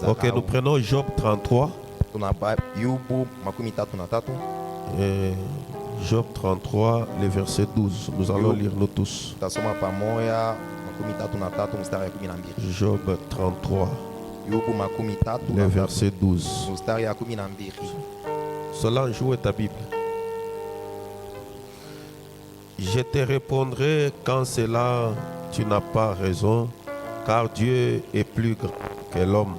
Ok, nous prenons Job 33. Job 33, le verset 12. Nous allons lire nous tous. Job 33, le verset 12. Solange, où est ta Bible? Je te répondrai quand cela tu n'as pas raison, car Dieu est plus grand que l'homme.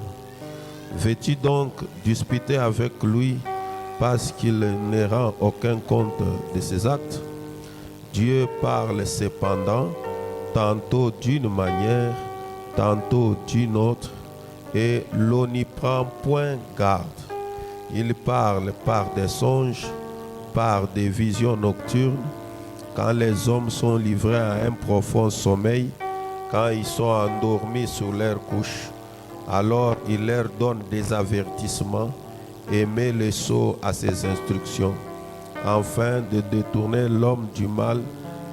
Veux-tu donc disputer avec lui parce qu'il ne rend aucun compte de ses actes? Dieu parle cependant, tantôt d'une manière, tantôt d'une autre, et l'on n'y prend point garde. Il parle par des songes, par des visions nocturnes, quand les hommes sont livrés à un profond sommeil, quand ils sont endormis sur leur couche. Alors il leur donne des avertissements et met le sceau à ses instructions, afin de détourner l'homme du mal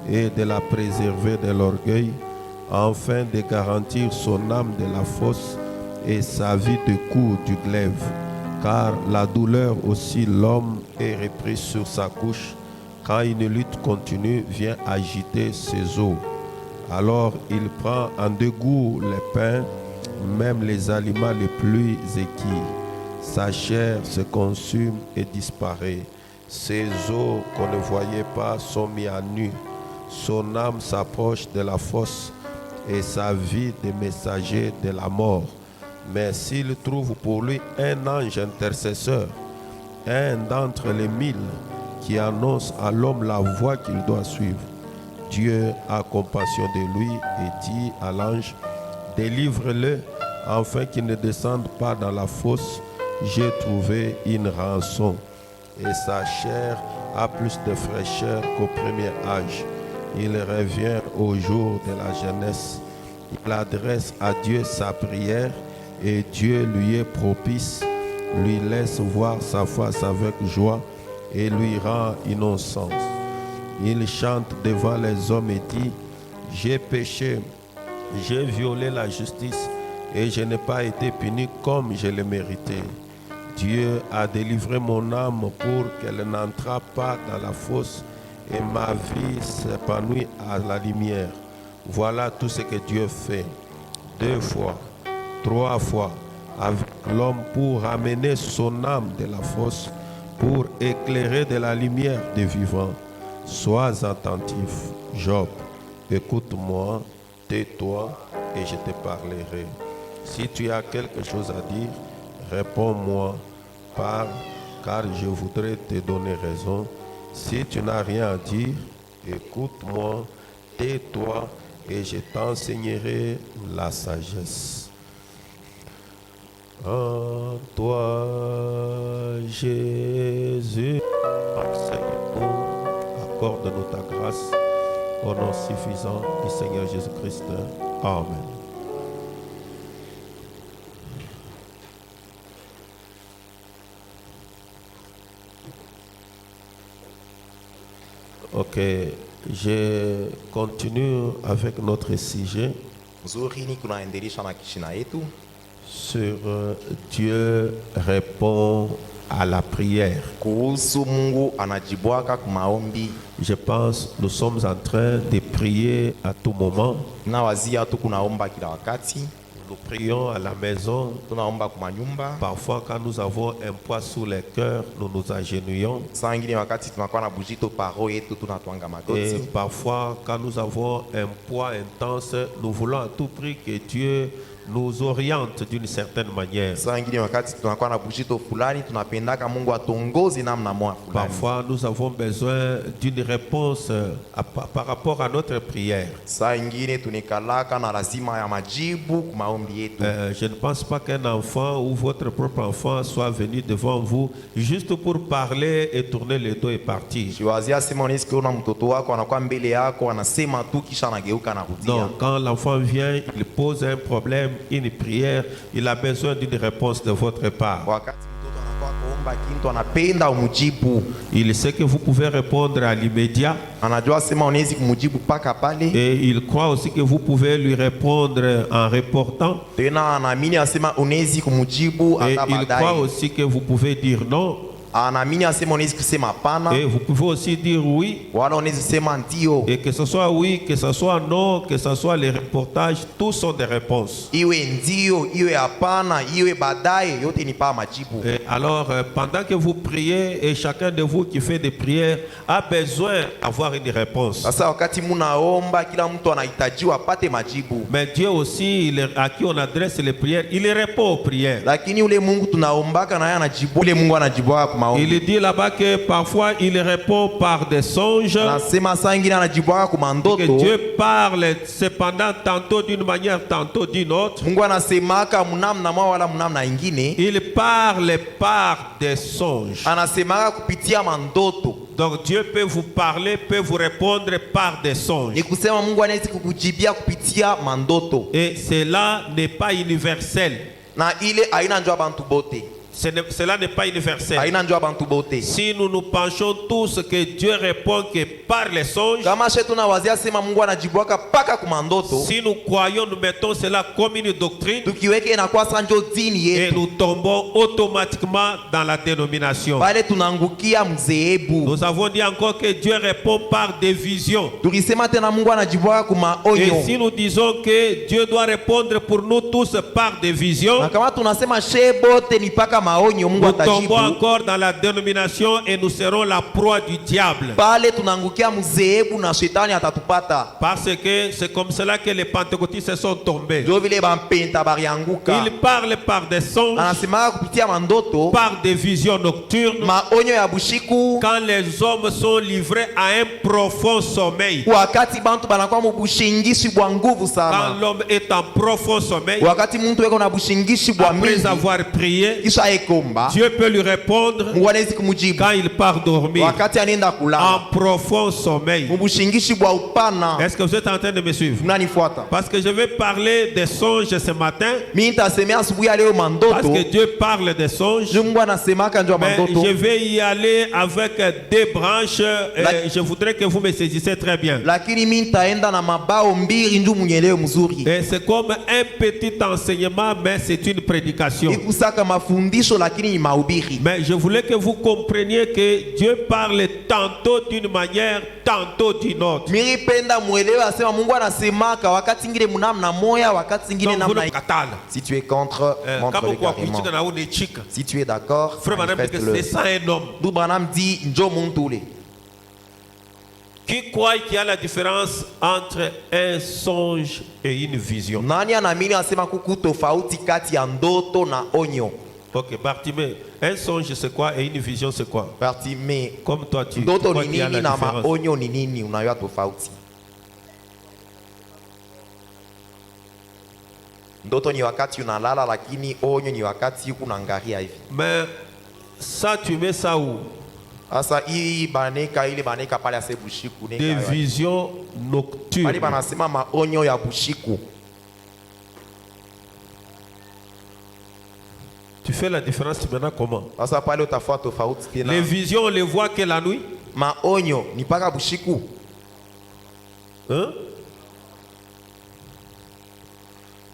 et de la préserver de l'orgueil, afin de garantir son âme de la fosse et sa vie de coups du glaive. Car la douleur aussi l'homme est repris sur sa couche, quand une lutte continue vient agiter ses os. Alors il prend en dégoût les pains, même les aliments les plus équis. Sa chair se consume et disparaît. Ses os qu'on ne voyait pas sont mis à nu. Son âme s'approche de la fosse et sa vie des messagers de la mort. Mais s'il trouve pour lui un ange intercesseur, un d'entre les 1000, qui annonce à l'homme la voie qu'il doit suivre, Dieu a compassion de lui et dit à l'ange, délivre-le afin qu'il ne descende pas dans la fosse. J'ai trouvé une rançon et sa chair a plus de fraîcheur qu'au premier âge. Il revient au jour de la jeunesse. Il adresse à Dieu sa prière et Dieu lui est propice, lui laisse voir sa face avec joie et lui rend innocence. Il chante devant les hommes et dit, j'ai péché, j'ai violé la justice et je n'ai pas été puni comme je le méritais. Dieu a délivré mon âme pour qu'elle n'entre pas dans la fosse et ma vie s'épanouit à la lumière. Voilà tout ce que Dieu fait. 2 fois, 3 fois avec l'homme pour amener son âme de la fosse, pour éclairer de la lumière des vivants. Sois attentif, Job, écoute-moi, tais-toi et je te parlerai. Si tu as quelque chose à dire, réponds-moi, parle, car je voudrais te donner raison. Si tu n'as rien à dire, écoute-moi, tais-toi et je t'enseignerai la sagesse. En toi, Jésus, enseigne-nous, accorde-nous ta grâce, au nom suffisant du Seigneur Jésus-Christ. Amen. Ok, je continue avec notre sujet sur Dieu répond à la prière. Je pense que nous sommes en train de prier à tout moment. Nous prions à la maison. Parfois, quand nous avons un poids sur le cœur, nous nous agenouillons. Et parfois, quand nous avons un poids intense, nous voulons à tout prix que Dieu nous oriente d'une certaine manière. Parfois, nous avons besoin d'une réponse par rapport à notre prière. Je ne pense pas qu'un enfant ou votre propre enfant soit venu devant vous juste pour parler et tourner le dos et partir. Non, quand l'enfant vient, il pose un problème, une prière, il a besoin d'une réponse de votre part. kwamba kintu anapenda umujibu. Il sait que vous pouvez répondre à l'immédiat. Anajua sema unaweza kumujibu paka pale. Et il croit aussi que vous pouvez lui répondre en reportant. Tena anaamini asema unaweza kumujibu Et hata il croit baadaye. aussi que vous pouvez dire non. Anaamini asema unaweza kusema hapana. Et vous pouvez aussi dire oui. Wala unaweza kusema ndio. Et que ce soit oui, que ce soit non, que ce soit les reportages, tous sont des réponses. Iwe ndio, iwe hapana, iwe baadaye, yote ni pa majibu. Et alors, pendant que vous priez, et chacun de vous qui fait des prières a besoin d'avoir une réponse. Sasa wakati munaomba, kila mtu anahitajiwa apate majibu. Mais Dieu aussi, à qui on adresse les prières, il répond aux prières. Lakini ule Mungu tunaombaka na yeye anajibu. Ule Mungu anajibu kwa maombi. Il dit là-bas que parfois il répond par des songes. Anasema saa ingine anajibu kwa Que mandoto. Dieu parle cependant tantôt d'une manière, tantôt d'une autre. Mungu anasemaka mnamna mwa wala mnamna ingine. Il parle par des songes. Anasemaka kupitia mandoto. Donc Dieu peut vous parler, peut vous répondre par des songes. Ni kusema Mungu anaweza kukujibia kupitia mandoto. Et cela n'est pas universel. Na ile haina njoo bantu bote. Cela n'est pas universel. Haina njoo bantu bote. Si nous nous penchons tous que Dieu répond que par les songes, Kama shetu na wazia sema Mungu anajibuaka paka kumandoto. si nous croyons, nous mettons cela comme une doctrine, Tukiweke inakuwa sanjo dini et yetu. nous tombons automatiquement dans la dénomination. Pale tunaangukia mzeebu. Nous avons dit encore que Dieu répond par des visions. Tukisema tena Mungu anajibuaka kuma Et onyo. si nous disons que Dieu doit répondre pour nous tous par des visions, Na kama tunasema shebote ni paka maonyo Mungu nous atajibu. tombons encore dans la dénomination et nous serons la proie du diable. Pale tunaangukia mzeebu na shetani atatupata. Parce que c'est comme cela que les pentecôtistes se sont tombés. Ndio vile bampenta barianguka. Ils parlent par des songes, Anasemaka kupitia mandoto, par des visions nocturnes, maonyo ya bushiku. quand les hommes sont livrés à un profond sommeil. Wakati bantu banakuwa mubushingishi bwa nguvu Quand sana. l'homme est en profond sommeil, Wakati muntu weko na bushingishi bwa après mingi, avoir prié, kisha ekomba, Dieu peut lui répondre Mungu anaweza kumujibu. quand il part dormir, Wakati anaenda en kulala, profond sommeil. mubushingishi bwa upana. Est-ce que vous êtes en train de me suivre? Mnanifuata? Parce que je vais parler des songes ce matin, Mimi nitasemea asubuhi ya leo parce mandoto. que Dieu parle des songes. Mungu anasemaka njoo Mais mandoto. je vais y aller avec deux branches. Je voudrais que vous me saisissiez très bien. Lakini mimi nitaenda na mabao mbili ndio munyelewe mzuri. Et c'est comme un petit enseignement, mais c'est une prédication. Ikusaka mafundisho lakini ni mahubiri. Mais je voulais que vous compreniez que Dieu parle tantôt d'une manière, tantôt d'une autre. Mimi penda muelewe asema Mungu anasemaka wakati ngine mnamna moya, wakati ngine Donc vous namna. ne katala. Si tu es contre, montre-le carrément. Si tu es d'accord, Frère Branham dit que manifeste-le. c'est ça un homme. D'où Branham dit njo muntu ule. Qui croit qu'il y a la différence entre un songe et une vision? Nani anaamini asema kuku tofauti kati ya ndoto na onyo? Ok, Bartimée, un songe c'est quoi et une vision c'est quoi? Bartimée, Comme toi tu ndoto crois ni qu'il y a nini la na différence. maonyo ni nini? Unajua tofauti. Ndoto ni wakati unalala, lakini onyo ni wakati unaangalia hivi. Mais ça tu mets ça où? Sasa hii baneka ile baneka pale ase bushiku neka. Des visions Pale nocturnes. banasema maonyo ya bushiku. Tu fais la différence maintenant comment? Sasa pale utafuata tofauti tena. Les visions on les voit que la nuit? Maonyo ni paka bushiku. Hein?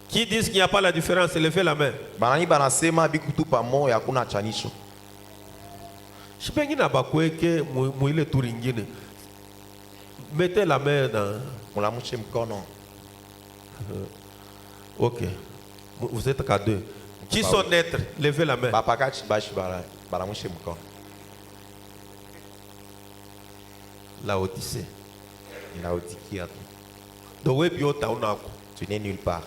Qui disent qu'il n'y a pas la différence? Levez la main. Banani banasema bikutu pamoja hakuna chanisho. Shipengine abakweke muile turingine. Mettez la main dans. Mulamushe mkono. Ok. Vous êtes qu'à deux. Qui sont naîtres? Levez la main. Bapakachi bashi balamushe mkono. La Odyssée. Inaodikia tu. Donc oui, biota onako. Tu n'es nulle part.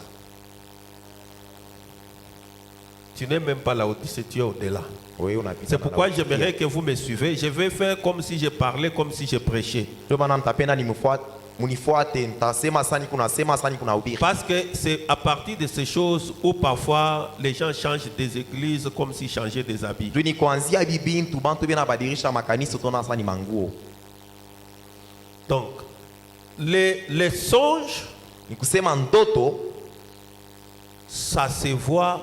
Tu n'es même pas la Odyssée, tu es au-delà. Oui, on a vu. C'est pourquoi j'aimerais que vous me suivez. Je vais faire comme si je parlais, comme si je prêchais. Parce que c'est à partir de ces choses où parfois les gens changent des églises comme s'ils changeaient des habits. Donc, les songes, ça se voit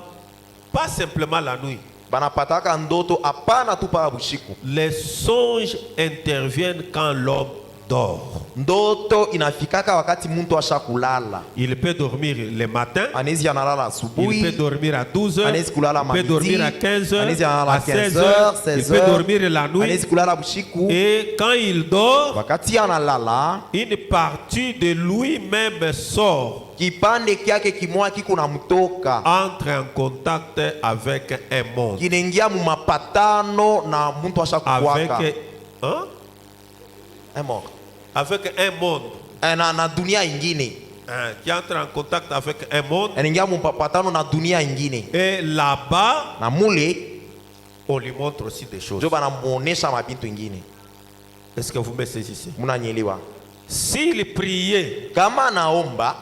pas simplement la nuit. banapataka ndoto hapana tu pa bushiku. Les songes interviennent quand l'homme dort. Ndoto inafikaka wakati muntu ashakulala. Il peut dormir le matin, Anezi analala il asubuhi, peut dormir à 12 heures, anezi kulala il peut dormir à mamidi, 15 heures, anezi analala à 16 15 heures, heures, il 16 peut heures, dormir la nuit. anezi kulala bushiku. Et quand il dort, Wakati analala, une partie de lui-même sort, kipande kyake kimoya kiko na mtoka, entre en contact avec un monde. kinaingia mu mapatano na muntu ashakukwaka. Avec, hein? Avec un monde. Na dunia ingine. Qui entre en contact avec un monde. Anaingia mu mapatano na dunia ingine. Et là-bas, Na mule, on lui montre aussi des choses. ndio banamuonesha mabintu ingine. Est-ce que vous me saisissez? Munanyelewa. S'il priait Kama naomba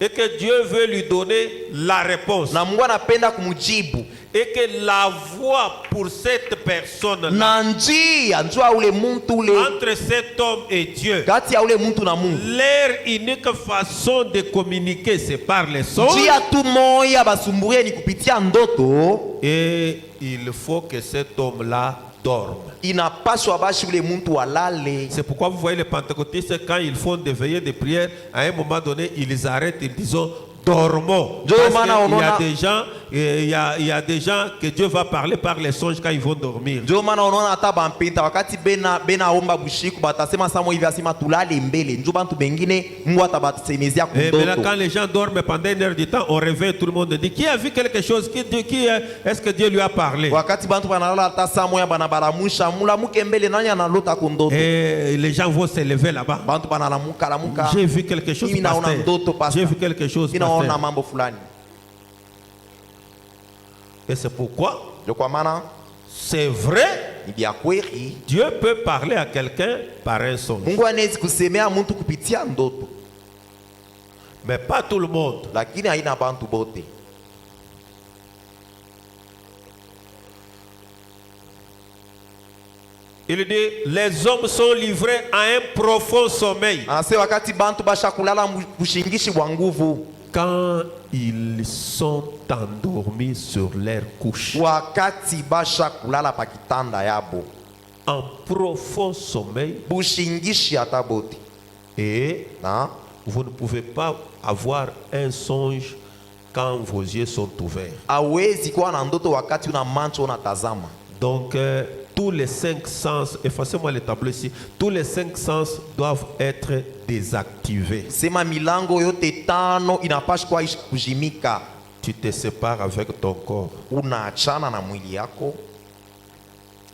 et que Dieu veut lui donner la réponse, na Mungu anapenda kumujibu, et que la voie pour cette personne na njia njua ule muntu ule entre cet homme et Dieu, kati ya ule muntu na Mungu, leur unique façon de communiquer, c'est par les songes. njia tu moya basumburie ni kupitia ndoto. Et il faut que cet homme-là dorme. Inapaswa bashi ule muntu walale. C'est pourquoi vous voyez les pentecôtistes, quand ils font des veillées de prière, à un moment donné, ils arrêtent, ils disent dormons. Parce qu'il y a des gens, il y a des gens que Dieu va parler par les songes quand ils vont dormir. Ndio maana unaona hata bampita wakati bena omba bushiku batasema samo hivi asema tulale mbele. Ndio bantu bengine Mungu atabasemezia Mais là, kundoto. quand les gens dorment pendant une heure du temps, on réveille tout le monde et dit qui a vu quelque chose, est-ce que Dieu lui a parlé? Wakati bantu banalala hata saa moya banabalamusha mulamuke mbele nani analota kundoto. Et les gens vont se lever là-bas. Bantu banalamuka lamuka. J'ai vu quelque chose, Mimi naona ndoto pasteur. J'ai vu quelque chose, Mimi naona pasteur. mambo fulani. Et c'est pourquoi, Ndio kwa maana c'est vrai, ni vya kweli. Dieu peut parler à quelqu'un par un songe. Mungu anaweza kusemea mtu kupitia ndoto, Mais pas tout le monde. lakini haina bantu bote. Il dit, les hommes sont livrés à un profond sommeil. Anasema wakati bantu basha kulala bushingishi bwa nguvu, Quand ils sont endormis sur leur couche. wakati basha kulala pa kitanda yabo, En profond sommeil. bushingishi hata bote. Et Na vous ne pouvez pas avoir un songe quand vos yeux sont ouverts. hawezi kuwa na ndoto wakati una macho unatazama. Donc, tous les 5 sens, effacez-moi le tableau ici, tous les 5 sens doivent être désactivés. Sema milango yote tano inapaswa kuwa kujimika. Tu te sépares avec ton corps. Unaachana na mwili yako,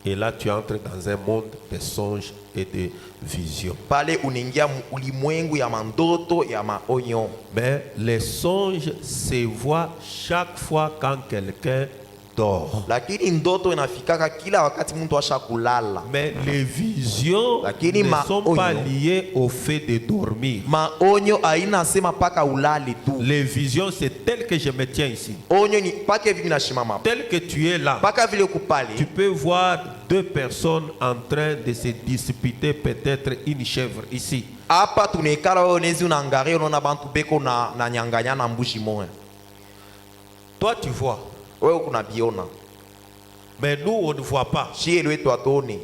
Et là, tu entres dans un monde de songes et de visions. pale unaingia ulimwengu ya mandoto ya maonyo. Mais les songes se voient chaque fois quand quelqu'un dort. Lakini ndoto inafikaka kila wakati mtu asha kulala. Mais les visions Lakini ne sont pas maonyo. liées au fait de dormir. Maonyo haina sema paka ulale tu. Les visions, c'est tel que je me tiens ici. Onyo ni pake hivi vinashimama. Tel que tu es là, Paka vile tu kupale. peux voir 2 personnes en train de se disputer peut-être une chèvre ici. Hapa tunaikala wewe unaweza unaangalia unaona bantu beko na nyanganya na mbushi moya. Toi, tu vois. Wewe kuna biona. Mais nous, on ne voit pas. Shie lwetu atone.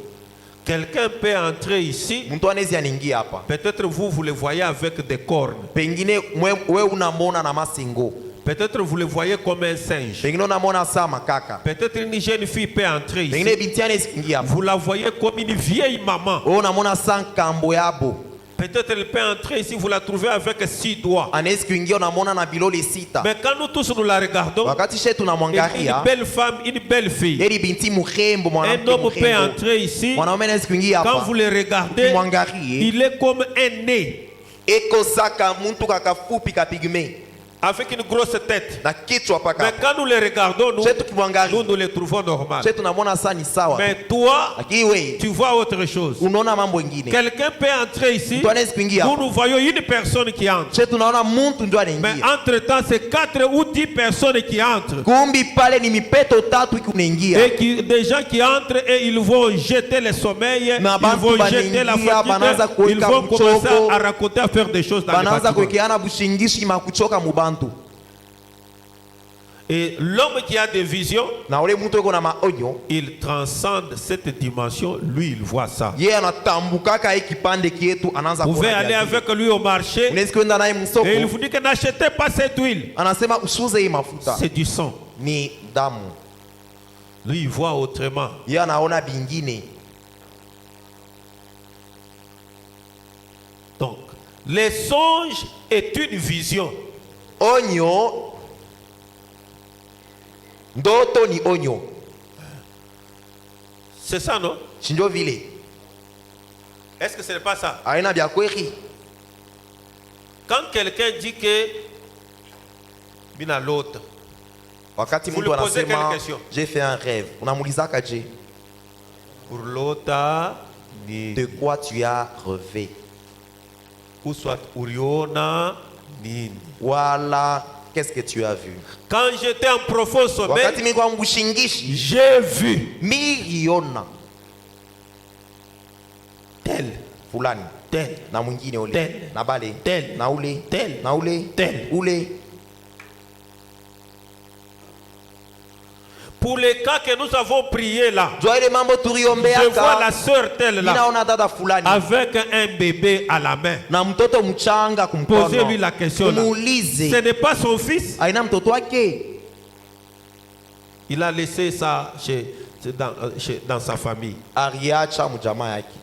Quelqu'un peut entrer ici. Mtu anaweza anaingia hapa. Peut-être vous le voyez avec des cornes. Pengine wewe unamona na masingo. Peut-être vous le voyez comme un singe. Pengine unamona saa makaka. Peut-être une jeune fille peut entrer Pengine ici. binti anaweza kuingia hapa. Vous la voyez comme une vieille maman. Wewe unamona saa kambo yabo. Peut-être elle peut entrer ici, vous la trouvez avec 6 doigts. Anaweza kuingia unamona na bilole sita. Mais quand nous tous nous la regardons, Wakati shetu une tunamwangalia, belle femme, une belle fille, yeye binti mrembo, un mwanamke homme peut mrembo. entrer ici. Mwanaume anaweza kuingia Quand hapa. vous le regardez, Mwangalie. il est comme un nez Eko saka muntu kakafupi kapigme avec une grosse tête. na kichwa Mais paka. quand nous le regardons, nous, Shetu kimwangalia. nous le trouvons normal. Shetu tunamwona saa ni sawa. Mais toi, Lakini wewe tu vois autre chose. unaona mambo mengine. Quelqu'un peut entrer ici. Mtu anaweza kuingia Nous hapa. nous voyons une personne qui entre. Shetu tunaona muntu ndio Mais anaingia. entre-temps, c'est 4 ou 10 personnes qui entrent. Kumbi pale ni mipeto tatu iko unaingia. Et des gens qui entrent et ils vont jeter le sommeil, Na ils bantu vont jeter la banaingia, banaanza fatigue, ils kuweka vont commencer mchoko. à raconter, à faire des choses dans le Banaanza bâtiment. kuwekeana bushingishi makuchoka mubantu. Et l'homme qui a des visions, na ule mtu eko na maonyo il transcende cette dimension. Lui, il voit ça. yeye anatambukaka hii kipande kietu, anaanza Vous pouvez kuona aller vya avec lui au marché unaweza kwenda naye msoko, et il vous dit que n'achetez pas cette huile. anasema usuze hii mafuta, C'est du sang. ni damu. Lui, il voit autrement. Yeye anaona bingine. Donc, les songes est une vision. Onyo, ndoto ni onyo, C'est ça, non? shinjo vile Est-ce que ce n'est pas ça? aina bya kweli. Quand quelqu'un dit que mina l'autre, Wakati Vous mtu lui posez anasema quelle question? j'ai fait un rêve, unamuulizaka je, pour l'autre, ni de quoi tu as rêvé, ou soit uriona ni. wala qu'est-ce que tu as vu. Quand j'étais en profond sommeil, Wakati mimi kwa mbushingishi j'ai vu miliona tel, fulani tel, na mwingine ule Tel. na bale Tel. na ule Tel. na ule Tel. ule. Pour les cas que nous avons prié là, Jua ile mambo je vois tuliombeaka, la sœur telle là, ninaona dada fulani avec un bébé à la main. na mtoto mchanga Posez-lui kumkono, la question là. umuulize Ce n'est pas son fils. aina mtoto wake, Il a laissé ça dans sa famille. aliacha mjamaa yake.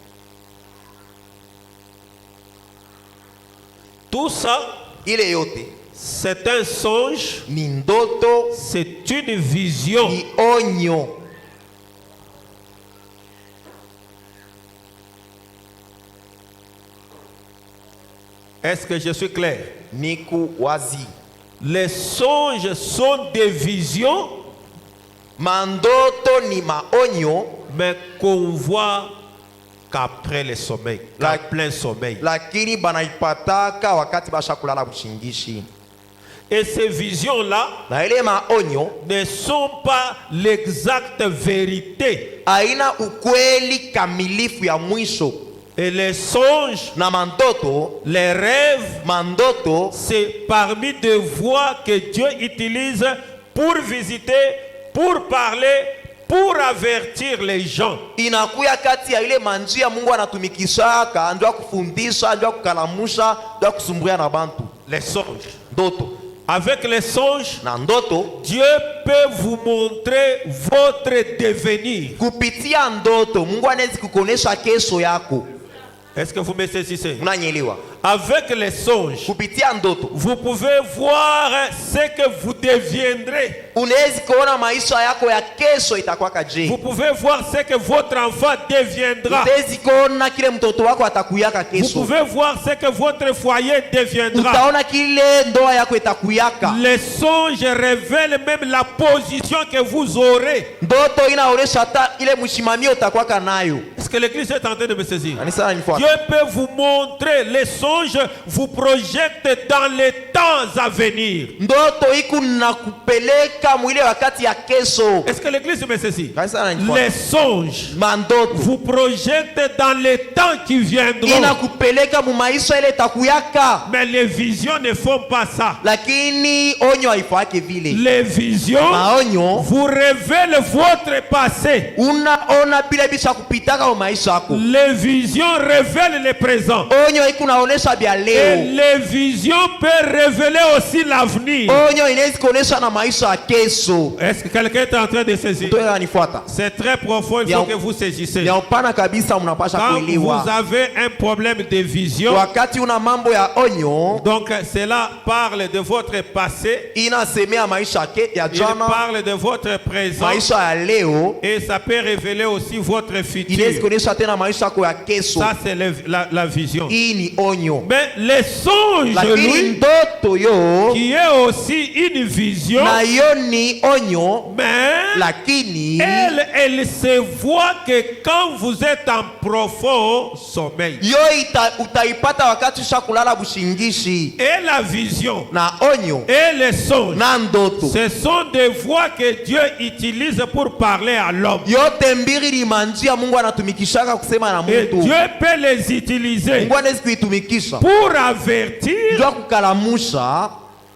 Tout ça, Ile yote c'est un songe, ni ndoto, c'est une vision. ni onyo. Est-ce que je suis clair? Niku wazi, Les songes sont des visions, mandoto ni maonyo, mais qu'on voit qu'après le sommeil, La- qu'en plein sommeil. lakini banaipataka wakati basha kulala mshingishi. Et ces visions-là Na ile maonyo ne sont pas l'exacte vérité. haina ukweli kamilifu ya mwisho. Et les songes, Na mandoto, les rêves, mandoto c'est parmi des voies que Dieu utilise pour visiter, pour parler, pour avertir les gens. inakuya kati ya ile manjia Mungu anatumikishaka, ndio kufundisha, ndio kukalamusha, ndio kusumburia na bantu. Les songes. Ndoto Avec les songes, na ndoto, Dieu peut vous montrer votre devenir. kupitia ndoto Mungu anaweza kukuonesha kesho yako. Est-ce que vous me saisissez? Unanyelewa? Avec les songes, Kupitia ndoto vous pouvez voir ce que vous deviendrez. unaweza kuona maisha yako ya kesho itakuwa je. Vous pouvez voir ce que votre enfant deviendra. Unaweza kuona kile mtoto wako atakuyaka Vous kesho. pouvez voir ce que votre foyer deviendra. Utaona kile ndoa yako itakuyaka. Les songes révèlent même la position que vous aurez. Ndoto inaonesha hata ile mshimamio utakuwa nayo. Est-ce que l'Église est en train de me saisir? Kanisa ananifuata. Dieu peut vous montrer, les songes vous projettent dans les temps à venir. Ndoto iku nakupeleka mwile wakati ya kesho. Est-ce que l'Église me saisit? Kanisa ananifuata. Les songes Mandoto vous projettent dans les temps qui viendront. inakupeleka mu maisha ile itakuyaka. Mais les visions ne font pas ça. Lakini onyo haifake vile. Les visions Maonyo vous révèlent votre passé. unaona bila bisha kupitaka mu maisha yako. Les visions révèlent le présent. Onyo iku naonesha bya Et leo. les visions peuvent révéler aussi l'avenir. Onyo inaweza kuonesha na maisha ya kesho. Est-ce que quelqu'un est en train de saisir? Ndio inanifuata. C'est très profond, il faut que vous saisissez. Ya upana kabisa mnapasha Quand vous kuelewa. avez un problème de vision, Wakati una mambo ya onyo donc cela parle de votre passé, inasemea maisha ya il jana, parle de votre présent, maisha ya leo, et ça peut révéler aussi votre inaweza futur. kuonesha tena maisha yako ya kesho. Ça, c'est la vision. Hii ni onyo. Mais les songes, Lakini lui, ndoto yo qui est aussi une vision, na yo ni onyo, mais lakini elle se voit que quand vous êtes en profond sommeil. yo utaipata wakati usha kulala bushingishi. Et la vision Na onyo et les songes, na ndoto ce sont des voies que Dieu utilise pour parler à l'homme. yote mbili ni manjia Mungu anatumikishaka kusema na Et mtu. Dieu peut les utiliser Mungu anaweza kuitumikisha pour avertir, ndio kukalamusha,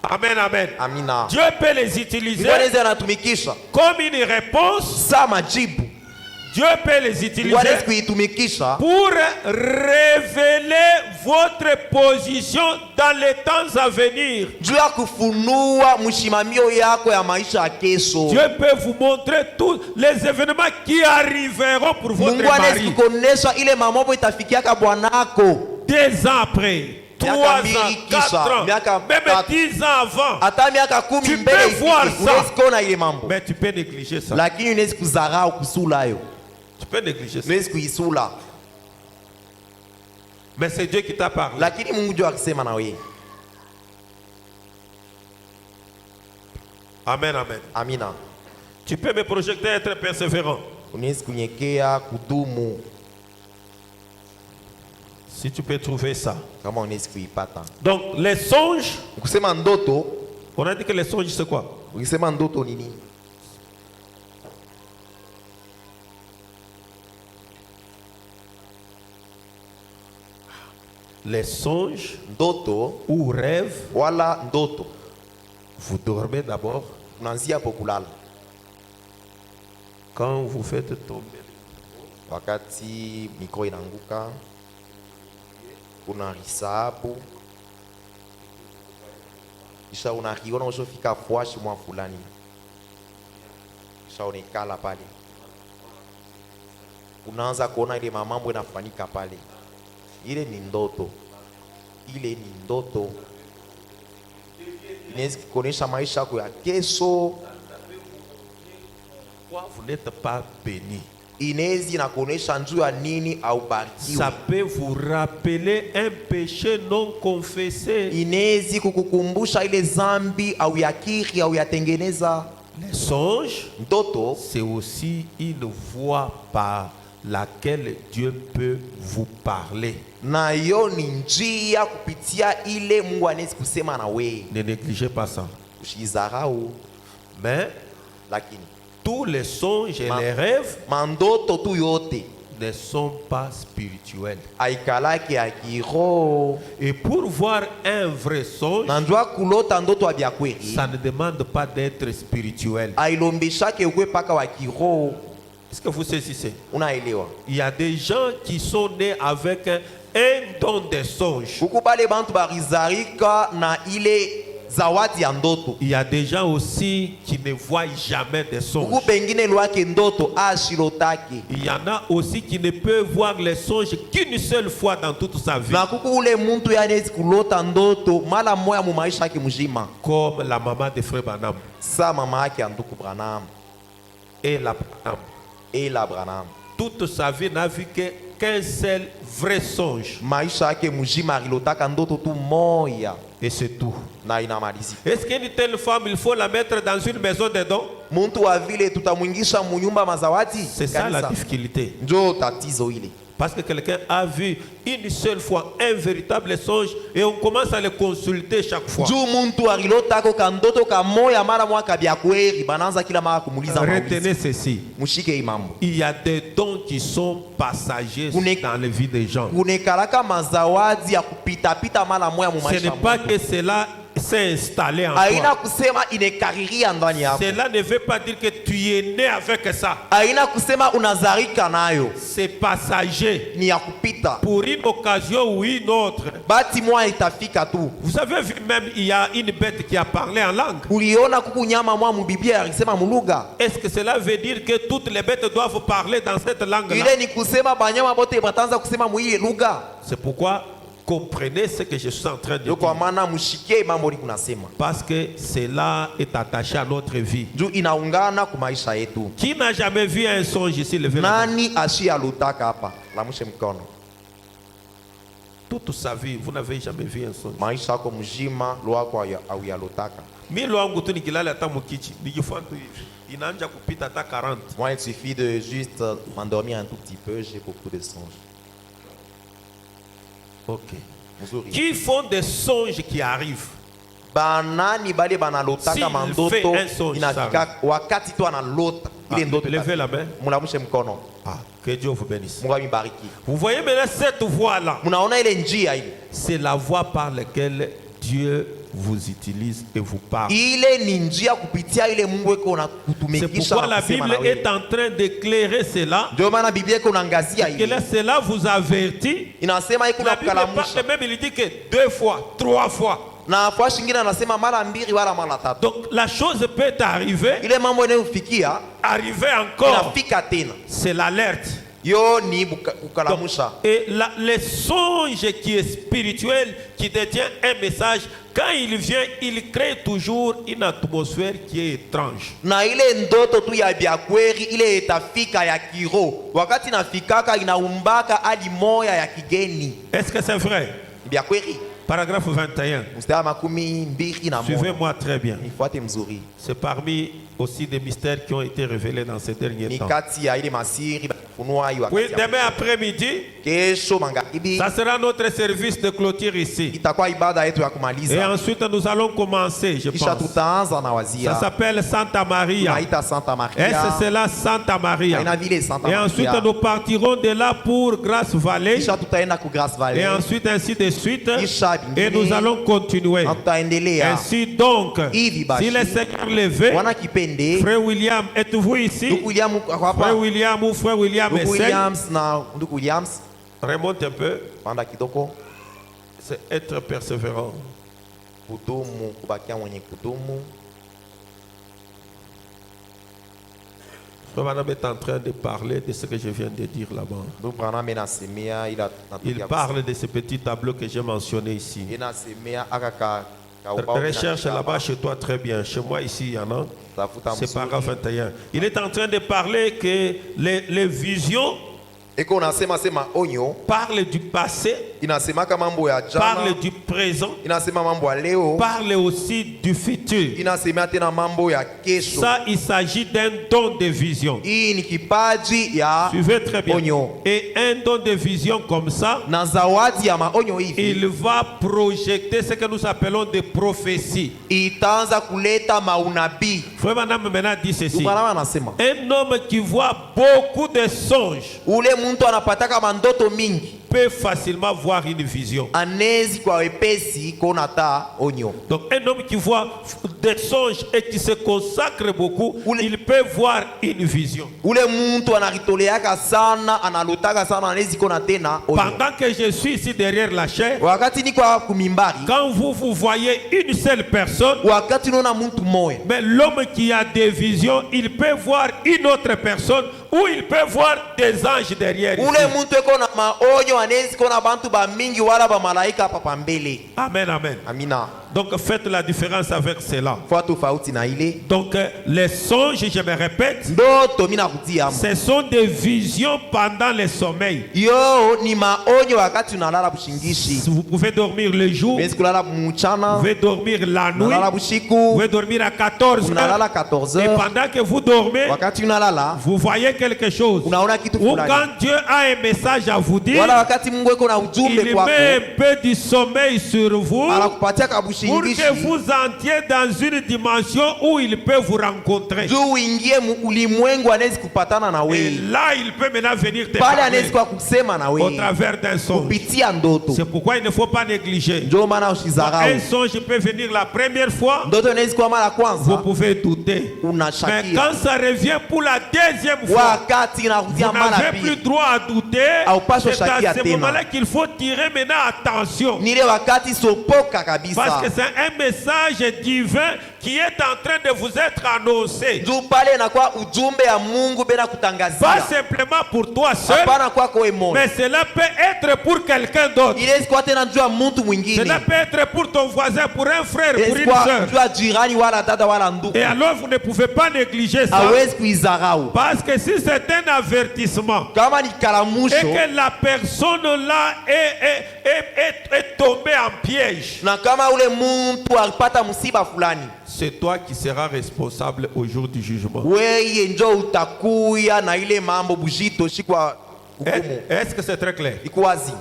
Amen, amen. Amina. Dieu peut les utiliser Mungu anaweza anatumikisha comme une réponse. saa majibu. Dieu peut les Mungu utiliser anaweza kuitumikisha pour révéler votre position dans les temps à venir. juu ya kufunua mshimamio yako ya maisha ya kesho. Dieu peut vous montrer tous les événements qui arriveront pour votre Mungu anaweza mari. kukuonesha ile mambo itafikiaka bwanako 2 ans après, 3 ans, 4 ans, même 10 ans avant. hata miaka 10 Tu mbele peux voir ifike, ça. unaweza kuona ile mambo, Mais tu peux négliger ça. lakini unaweza kuzarau kusula hayo, Tu peux négliger ça. unaweza kuisula, Mais c'est Dieu qui t'a parlé. lakini Mungu ndio akisema na wewe. Amen, amen. Amina. Tu peux me projeter être persévérant. Unaweza kunyekea kudumu Si tu peux trouver ça. kama unaweza kuipata. Donc, les songes, Ukisema ndoto, on a dit que les songes, c'est quoi? ukisema ndoto ni nini? Les songes Ndoto ou rêves, wala ndoto, vous dormez d'abord. unaanzia hapo kulala. Quand vous faites tomber, Wakati mikro inaanguka, unarisabu, kisha unakiona ushofika fwashi mwa fulani, kisha unekala pale, unaanza kuona ile mambo inafanyika pale. Ile ni ndoto, ile ni ndoto. Inaweza kuonesha maisha yako ya kesho, pourquoi vous n'êtes pas béni? inaweza inakuonesha njuu ya nini au barikiwe. Ça peut vous rappeler un péché non confessé. Inaweza kukukumbusha ile zambi au yakiri au yatengeneza. Les songes, Ndoto c'est aussi une voie par laquelle Dieu peut vous parler. nayo ni njia kupitia ile Mungu anaweza kusema na wewe. Ne négligez pas ça. Usizarau, Mais lakini tous les songes et les rêves mandoto tu yote ne sont pas spirituels. aikalaki ya kiroho. Et pour voir un vrai songe, Na njua kulota ndoto ya kweli ça ne demande pas d'être spirituel. ailombeshake ukwe paka wa kiroho. Est-ce que vous saisissez? Unaelewa? Il y a des gens qui sont nés avec un don des songes. Kuku bale bantu barizarika na ile zawadi ya ndoto. Il y a des gens aussi qui ne voient jamais des songes. Kuku pengine lwake ndoto ashilotake. Il y en a aussi qui ne peuvent voir les songes qu'une seule fois dans toute sa vie. Na kuku ule muntu yanezi kulota ndoto mala moya mu maisha yake mzima. Comme la maman de Frère Branham Sa mama yake ya nduku Branham, et la Branham. Ela Branham. Toute sa vie n'a vu qu'un seul vrai songe. Maisha yake mzima alilotaka ndoto tu moya Et c'est tout. na inamalizika. Est-ce qu'une telle femme, il faut la mettre dans une maison de dons? Muntu wa vile tutamwingisha munyumba mazawadi? C'est ça la Kanisa. difficulté. Njo tatizo ile. Parce que quelqu'un a vu une seule fois un véritable songe et on commence à le consulter chaque fois. Juu muntu alilotaka kandoto kamoya mara mwaka bya kweli bananza kila mara kumuliza Retenez ceci. mushike hii mambo. Il y a des dons qui sont passagers dans la vie des gens. Kunekalaka mazawadi ya kupita pita mara moya mu Ce maisha. n'est pas que cela s'est installé en Aina toi. kusema inekariria ndani yako. Cela ne veut pas dire que tu es né avec ça. Aina kusema unazarika nayo. C'est passager. Ni ya kupita. Pour une occasion ou une autre. Bati mwa itafika tu. Vous avez vu même, il y a une bête qui a parlé en langue. Uliona kuku nyama mwa mu Biblia alisema muluga. Est-ce que cela veut dire que toutes les bêtes doivent parler dans cette langue-là? Ile ni kusema banyama bote batanza kusema muiye lugha. C'est pourquoi comprenez ce que je suis en train de Yo kwa dire. maana mshike mambo ni kunasema. Parce que cela est attaché à notre vie. Juu inaungana ku maisha yetu. Qui n'a jamais vu un songe ici? Levez la main. Nani ashiyalotaka hapa? Lamushe mkono. Toute sa vie, vous n'avez jamais vu un songe. Maisha yako mzima lwako au yalotaka. Mimi wangu tu nikilala hata mkichi, nikifanya tu hivi. Inaanza kupita hata 40. Moi, il suffit de juste m'endormir un tout petit peu, j'ai beaucoup de songes. Ok. Mzuri. Qui font des songes qui arrivent? Banani bale banalotaka S'il mandoto fait un songe, inafika wakati tu analota ile ndoto. Levez la main. Mulamushe mkono. Ah, que Dieu vous bénisse. Mungu amibariki. Vous voyez maintenant cette voie-là. Munaona ile njia ile. C'est la voie par laquelle Dieu vous utilise et vous parle. ile ni njia kupitia ile Mungu eko na C'est kutumikisha pourquoi na la kusema Bible na wewe. est en train d'éclairer cela. Ndio maana Biblia iko naangazia Que ile. cela vous avertit. Inasema iko La na Bible parle kukalamusha. même, il dit que 2 fois, 3 fois. Na kwa shingine anasema mara mbili wala mara tatu. Donc la chose peut arriver, Ile mambo inayofikia arriver encore. inafika tena. C'est l'alerte. Yo ni Donc, kukalamusha. et le songe qui est spirituel, qui détient un message, quand il vient, il crée toujours une atmosphère qui est étrange. Na ile ndoto tu ya biakweri ile itafika ya kiro. Wakati nafikaka inaumbaka hadi moya ya kigeni. Est-ce que c'est vrai? Biakweri. Paragraphe 21. Mstari makumi mbili na moja. Suivez-moi très bien. Nifuate mzuri. C'est parmi aussi des mystères qui ont été révélés dans ces derniers Ni temps. kati ya ile masiri funua hiyo Oui, wakati ya demain après-midi, kesho magharibi ça sera notre service de clôture ici. itakuwa ibada yetu ya Et kumaliza. ensuite, nous allons commencer, je Kisha pense. tutaanza na Ça wazia. s'appelle Santa Maria. Tunaita Santa Et Maria. c'est cela, Santa Maria. Haina vile Santa Et ensuite, Maria. nous partirons de là pour Grasse Valley. Kisha tutaenda ku Grace Valley. Et ensuite, ainsi de suite. Kisha Et nous bingine. allons continuer. Na tutaendelea. Ainsi donc, Hivi basi. si le Seigneur le veut, Wana kipende. Frère William, êtes-vous ici? Ndugu William ako Frère hapa. William ou Frère William Ndugu essaye. Williams na ndugu Williams. Remonte un peu. Panda kidogo. C'est être persévérant. Kudumu, kubakia mwenye kudumu. Frère Madame est en train de parler de ce que je viens de dire là-bas. Ndugu Branham inasemea ila Il parle de ce petit tableau que j'ai mentionné ici. inasemea aka ka ubao Recherche kinachapa. là-bas chez toi très bien. Chez moi ici, il y en a. Tafuta C'est mzuri. paragraphe 21. Il est en train de parler que les visions Eko unasema sema onyo parlent du passé, inasemaka mambo ya parlent jana, du présent, inasema mambo ya leo, parlent aussi du futur. inasemea tena mambo ya kesho. Ça, il s'agit d'un don de vision. Hii ni kipaji ya Suivez très bien. onyo. Et un don de vision comme ça, Na zawadi ya maonyo hivi il va projeter ce que nous appelons des prophéties. itaanza kuleta maunabii. Frère Madame maintenant dit ceci. Bwana anasema Un homme qui voit beaucoup de songes ule mtu anapataka mandoto mingi peut facilement voir une vision. anezi kwa wepesi kuona taa onyo. Donc un homme qui voit des songes et qui se consacre beaucoup, Oule- il peut voir une vision. Ule mtu anaritoleaka sana, analotaka sana, anezi kuona tena onyo. Pendant que je suis ici derrière la chair, Wakati niko hapa kumimbari, quand vous voyez une seule personne, wakati unaona mtu mmoja, mais l'homme qui a des visions, il peut voir une autre personne ou il peut voir des anges derrière. ule ici. mtu eko na maonyo anezi kuona bantu ba mingi wala ba malaika hapa pambele. Amen, amen. Amina. Donc faites la différence avec cela. Kwa tofauti na ile Donc les songes, je me répète, ndoto, mimi nakutia ce sont des visions pendant le sommeil. yo ni maonyo wakati unalala bushingishi. Vous pouvez dormir le jour, Mezi kulala vous mchana, pouvez dormir la nuit, unalala vous bushiku, pouvez dormir à 14 unalala heures. 14 Et heures. pendant que vous dormez, Wakati unalala vous voyez quelque chose. unaona kitu Ou fulani. quand Dieu a un message à vous dire, Wala wakati Mungu eko na ujumbe il met kwako, un peu du sommeil sur vous anakupatia pour kabushingishi que vous entriez dans une dimension où il peut vous rencontrer. juu uingie ulimwengu, anawezi kupatana na Et wewe là, il peut maintenant venir te pale, parler anawezi kwa kusema na au wewe travers d'un songe. kupitia ndoto. C'est pourquoi il ne faut pas négliger. Ndio maana Un usizarau songe peut venir la première fois, ndoto, inawezi kuwa mara vous kwanza pouvez douter. Mais unashakia, quand ça revient pour la deuxième fois, wakati vous inarudia mara n'avez plus pili, droit à douter. Haupaswi C'est à shakia ce tena. moment-là qu'il faut tirer maintenant attention. ni ile wakati sopoka Parce kabisa, que c'est un message divin qui est en train de vous être annoncé. juu pale inakuwa ujumbe ya Mungu bena Pas kutangazia, simplement pour toi seul, hapana kwako wewe mmoja, mais cela peut être pour quelqu'un d'autre. inawezi kuwa tena juu ya mtu mwingine, Cela peut être pour ton voisin, pour un frère, pour inawezi une kuwa soeur. juu ya jirani wala dada wala ndugu. Et alors vous ne pouvez pas négliger ça. Hawezi kuizarau Parce que si c'est un avertissement kama ni et kalamusho, que la personne là est tombée en piège, na kama ule mtu alipata msiba fulani, c'est toi qui seras responsable au jour du jugement. weye njo utakuya na ile mambo bujito shikwa hukumu. Est-ce que c'est très clair? Iko wazi,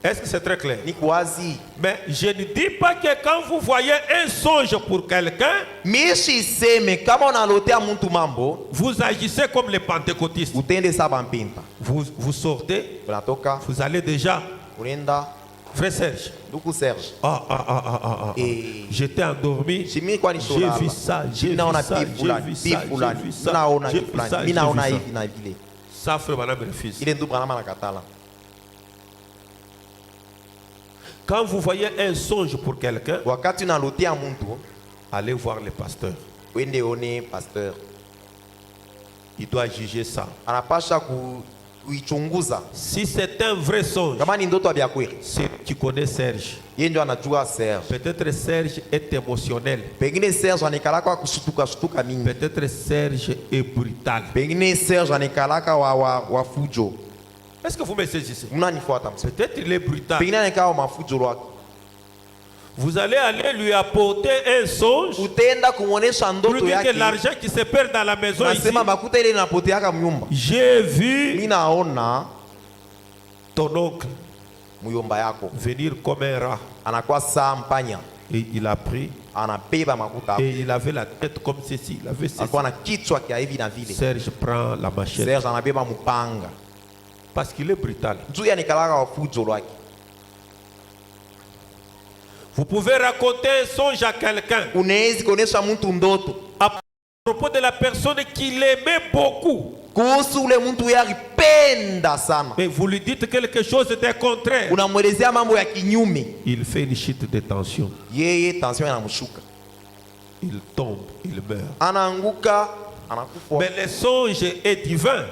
Est-ce que c'est très clair? niko wazi. Mais je ne dis pas que quand vous voyez un songe pour quelqu'un, Mishi seme kama unalotea mtu mambo, vous agissez comme les pentecôtistes. utende saba mpimpa, Vous sortez, unatoka vous allez déjà unaenda Frère Serge. ndugu Serge. Et J'étais endormi. J'ai vu ça, j'ai vu ça, Ça, frère Branham refuse. Quand vous voyez un songe pour quelqu'un, allez voir le pasteur. Il doit juger ça. Si c'est un vrai songe, si tu connais Serge, peut-être Serge est émotionnel, peut-être Serge est brutal. Est-ce que vous me saisissez? Peut-être il est brutal. Vous allez lui apporter un songe pour dire que l'argent qui se perd dans la maison ici, j'ai vu ton oncle venir comme un rat. Et il a pris et il avait la tête comme ceci. Il avait ceci. Serge prend la machette parce qu'il est brutal. Vous pouvez raconter un songe à quelqu'un à propos de la personne qu'il aimait beaucoup. Mais vous lui dites quelque chose de contraire. Il fait une chute de tension. Il tombe, il meurt. Mais le songe est divin.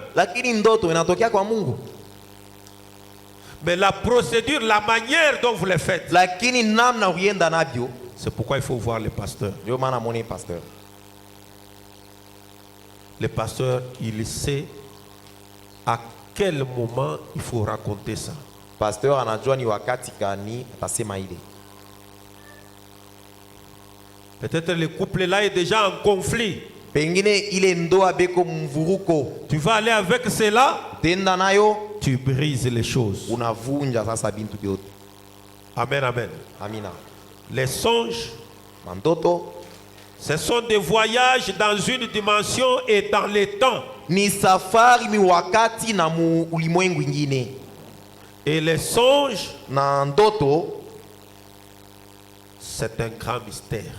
Mais la procédure, la manière dont vous le faites, c'est pourquoi il faut voir le pasteur. Le pasteur, il sait à quel moment il faut raconter ça. Peut-être le couple là est déjà en conflit. Tu vas aller avec cela, tu brises les choses. Amen, amen. Les songes, ce sont des voyages dans une dimension et dans le temps. Et les songes, c'est un grand mystère.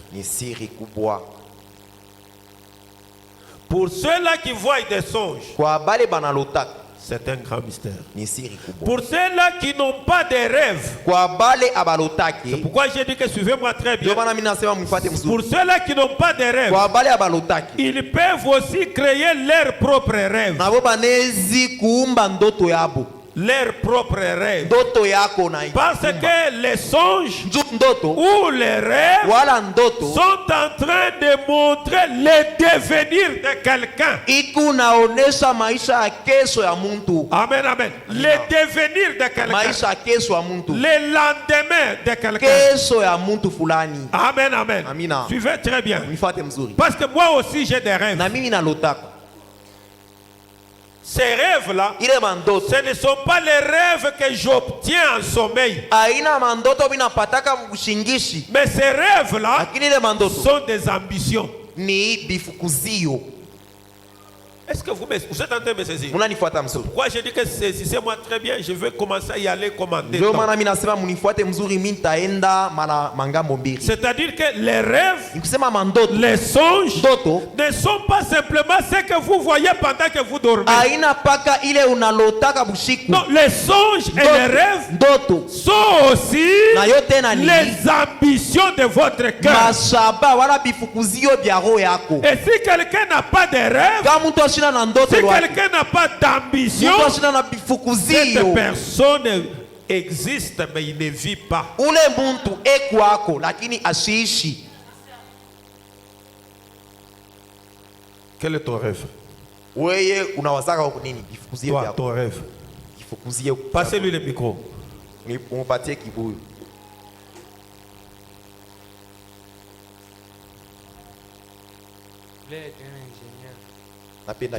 Pour ceux-là qui voient des songes, c'est un grand mystère. Pour ceux-là qui n'ont pas de rêves, c'est pourquoi j'ai dit que suivez-moi très bien. Pour ceux-là qui n'ont pas de rêves, ils peuvent aussi créer leurs propres rêves. Leurs propres rêves. Parce que les songes ou les rêves sont en train de montrer le devenir de quelqu'un. Amen, amen. Le devenir de quelqu'un. Le lendemain de quelqu'un. Amen, amen. Suivez très bien. Parce que moi aussi j'ai des rêves. Ces rêves-là, ce ne sont pas les rêves que j'obtiens en sommeil. Mais ces rêves-là sont des ambitions. Est-ce que vous êtes en train de me saisir? Pourquoi j'ai dit que saisissez-moi très bien, je vais commencer à y aller comme en détente. C'est-à-dire que les rêves, les songes ne sont pas simplement ce que vous voyez pendant que vous dormez. Non, les songes et les rêves sont aussi les ambitions de votre cœur. Et si quelqu'un n'a pas de rêve, si quelqu'un n'a pas d'ambition, cette personne existe mais il ne vit pas. Quel est ton rêve? Toi, ton rêve. Passez-lui le micro. Vous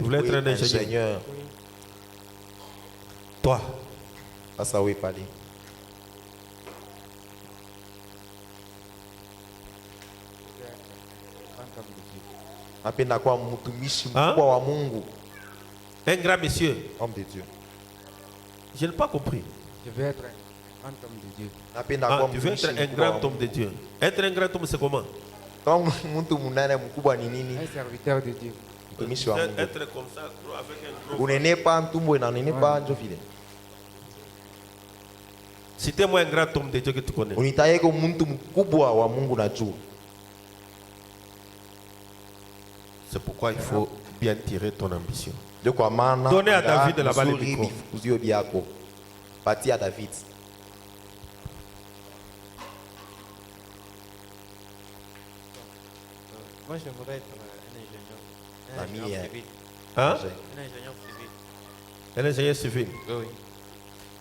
voulez être un ingénieur? Toi. Un grand monsieur. Homme de Dieu. Je n'ai pas compris. Je veux être grand homme de Dieu. napenda Ah, kuwa tu veux mtumishi être un mkubwa wa grand homme Mungu. de Dieu. Être un grand homme, c'est comment? Kama mtu munene mkubwa ni nini? Un serviteur de Dieu. Mtumishi wa Mungu. Être comme ça, avec un gros. Unenepa ntumbo inanenepa njo vile. Citez-moi un grand homme de Dieu que tu connais. Unitayeko mtu mkubwa wa Mungu najua. C'est pourquoi il faut bien tirer ton ambition. Ndio kwa maana Donnez à andaa David la balle vizuri micro. vifukuzio vyako. Patia David. Moi, j'aimerais être un ingénieur. Un Ami, ingénieur civil. Hein? Un ingénieur civil. Un ingénieur civil. Oui, oui.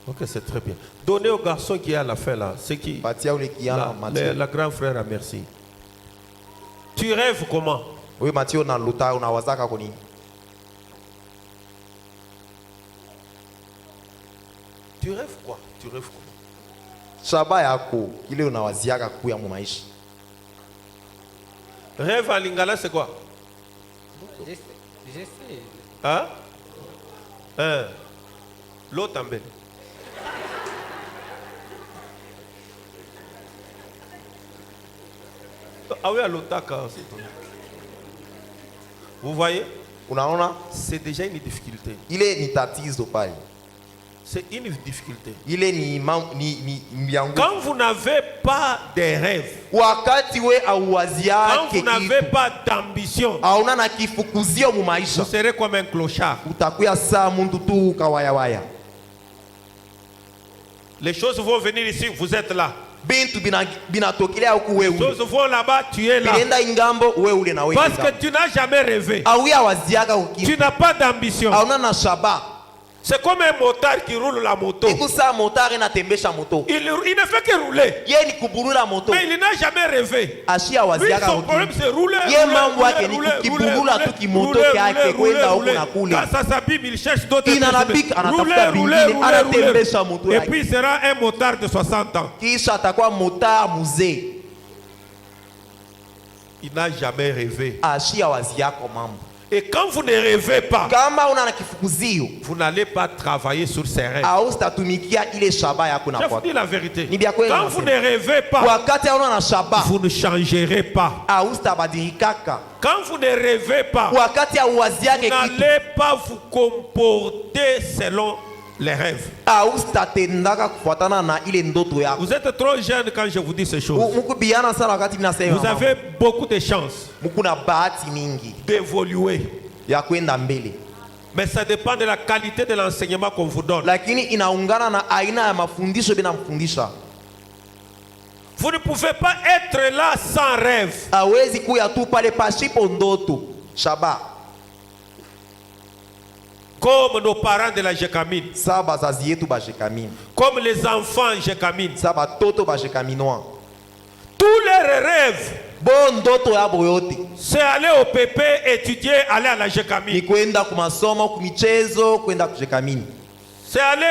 Ok, c'est très bien. Donnez au garçon qui est à la fin là. C'est qui? Patia ule kiana Mathieu. La grand frère a merci. Tu rêves comment? Wewe Mathieu na luta unawazaka kwa nini? Tu rêves quoi? Tu rêves comment? Shaba yako ile unawaziaka kuya mu maisha. Rêve en lingala c'est quoi? J'essaie. Hein? Hein? L'autre en belle. Ah oui, à l'otaka, c'est tout. Vous voyez? Unaona? C'est déjà une difficulté. Ile ni tatizo pale. C'est une difficulté. Ile ni mbiangu. Quand vous n'avez pas de rêves, Wakati we quand auwaziake vous n'avez pas d'ambition, hauna na kifukuzio mu vous maisha. serez comme un clochard. Utakuya saa muntu tu kawayawaya. Les choses vont venir ici, vous êtes là. Bintu binatokelea huku Les wewe. choses vont là-bas, tu es là. Bienda ingambo wewe ule na wewe. Parce que tu n'as jamais rêvé. Auya waziaka Tu ukitu. n'as pas d'ambition. Hauna na shaba. C'est comme un motard qui roule la moto. Iku saa motari natembesha moto. Il ne fait que rouler. Ye ni kuburula moto. Mais il n'a jamais rêvé. Ashia Lui, waziaka son problème, ukitu. c'est rouler. Ye mambo yake ni kukiburula tu kimoto kyake kwenda huku na kule. Quand ça s'abîme, il cherche d'autres Inanabika, choses. anatafuta vingine, anatembesha moto Et yake. puis il sera un motard de 60 ans. Kisha atakuwa motari mzee. Il n'a jamais rêvé. Ashia waziako mambo. Et quand vous ne rêvez pas, Kama una na kifukuzio, vous n'allez pas travailler sur ces rêves. au statumikia ile shaba yako na Je vous kwa. dis la vérité. Ni bia kweli Quand vous ne nasema. rêvez pas, Wakati hauna na shaba, vous ne changerez pas. au stabadilika. Quand vous ne rêvez pas, Wakati auwaziake vous kitu, n'allez pas vous comporter selon les rêves. au statendaka kufuatana na ile ndoto yako. Vous êtes trop jeune quand je vous dis ces choses. Mukubiana sana wakati ninasema. Vous avez beaucoup de chances mukuna bahati mingi d'évoluer. ya kwenda mbele. Mais ça dépend de la qualité de l'enseignement qu'on vous donne. Lakini inaungana na aina ya mafundisho binamfundisha. Vous ne pouvez pas être là sans rêve. Hawezi kuya tu pale pasipo ndoto. Shaba. Comme nos parents de la Jekamine. Sa bazazi yetu bashekamini. Comme les enfants Jekamine. Sa batoto bashekaminoa. Tous leurs rêves, Bon ndoto yabo yote c'est aller au PP, étudier, aller à la ni Jekamine. kwenda kumasomo, kumichezo, kwenda kujekamini. C'est aller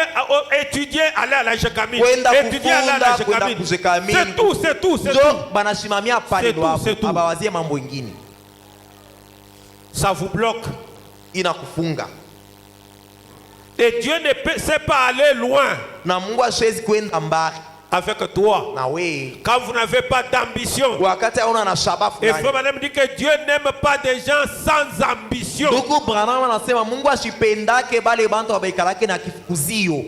étudier, aller à la Jekamine. Kwenda Étudier, aller à la kufunda, kwenda Jekamine. kujekamini. C'est tout, c'est tout, c'est Njo tout. banashimamia pale C'est ndo tout, hapo. c'est tout. Abawazie mambo ingine. Ça vous bloque. Inakufunga. Et Dieu ne peut- sait pas aller loin Na Mungu ashezi kwenda mbali avec toi. na we. Quand vous n'avez pas d'ambition. Wakati hauna na shaba Et fulani. frère Madame dit que Dieu n'aime pas des gens sans ambition. Ndugu Branham anasema Mungu ashipendake bale bantu abaikalake na kifukuzio.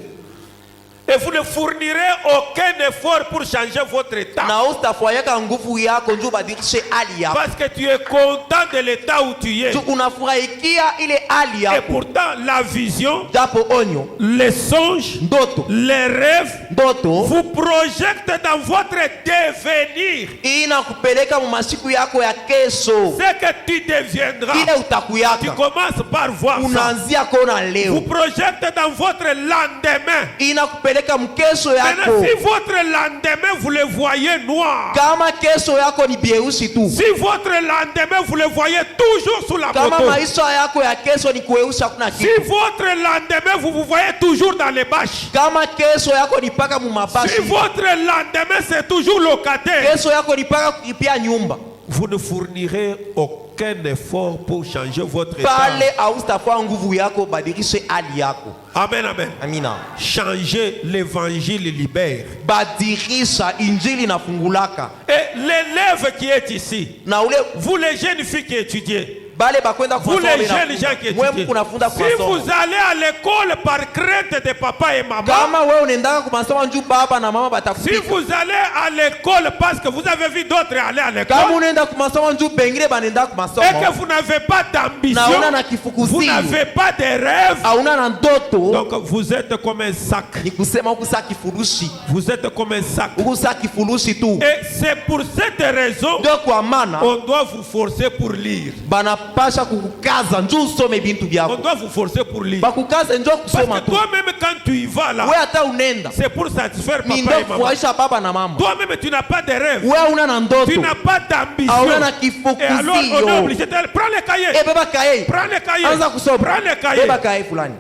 Et vous ne fournirez aucun effort pour changer votre état. Na ustafanyaka nguvu yako njoo badilishe hali yako. Parce que tu es content de l'état où tu es. Tu unafurahikia ile hali Et yako. pourtant, la vision, Japo onyo, les songes, ndoto, les rêves ndoto vous projettent dans votre devenir. inakupeleka mu masiku yako ya kesho. Ce que tu deviendras. Ile Tu utakuyaka. commences par voir ça. Unaanzia kuona Vous leo. projetez dans votre lendemain. Inakupeleka mkesho Maintenant, yako. si votre lendemain, vous le voyez noir. Kama kesho yako ni bieusi tu. Si votre lendemain, vous le voyez toujours sous la Kama moto. maisha yako ya kesho ni kueusi hakuna Si kitu. votre lendemain, vous vous voyez toujours dans les bâches. Kama kesho yako ni paka mu Si mabashi. votre lendemain, c'est toujours locataire. Kesho yako ni paka kulipia nyumba. Vous ne fournirez aucun aucun effort pour changer votre état. pale haustafua nguvu yako badilishe hali yako. Amen, amen. Amina. Changer l'évangile libère. Badilisha injili na fungulaka. Et l'élève qui est ici, Na ule vous les jeunes filles qui étudiez, bale bakwenda vous les jeunes gens qui Mwe étudiez, kunafunda si kwa vous allez à l'école par crainte de papa et maman, kama wewe unaendaka kumasomo njoo baba na mama si batakupika. vous allez à l'école parce que vous avez vu d'autres aller à Kama l'école, unaenda kumasomo njoo bengine banaenda et que kumasomo. vous n'avez pas d'ambition, Naona na vous kifukuzio. n'avez pas de rêve, Hauna na ndoto. donc vous êtes comme un sac. Ni kusema huku saa kifurushi. Vous êtes comme un sac. Huku saa kifurushi tu. Et c'est pour cette raison Ndio kwa maana on doit vous forcer pour lire. banapasha kukukaza njoo usome bintu On vyako. doit vous forcer pour lire. Bakukaze njoo Parce kusoma que tu. toi-même, quand tu y vas là, Wewe hata unenda. c'est pour satisfaire Ni papa ndio et maman. kufurahisha baba na mama. Toi-même, tu n'as pas de rêve. Wewe una na ndoto. Tu n'as pas d'ambition. Hauna na Et alors, on est kifukuzio. obligé de dire, prends les cahiers. Eh, beba kae. Prends les cahiers. Anza kusoma. Prends les cahiers. Beba kae fulani.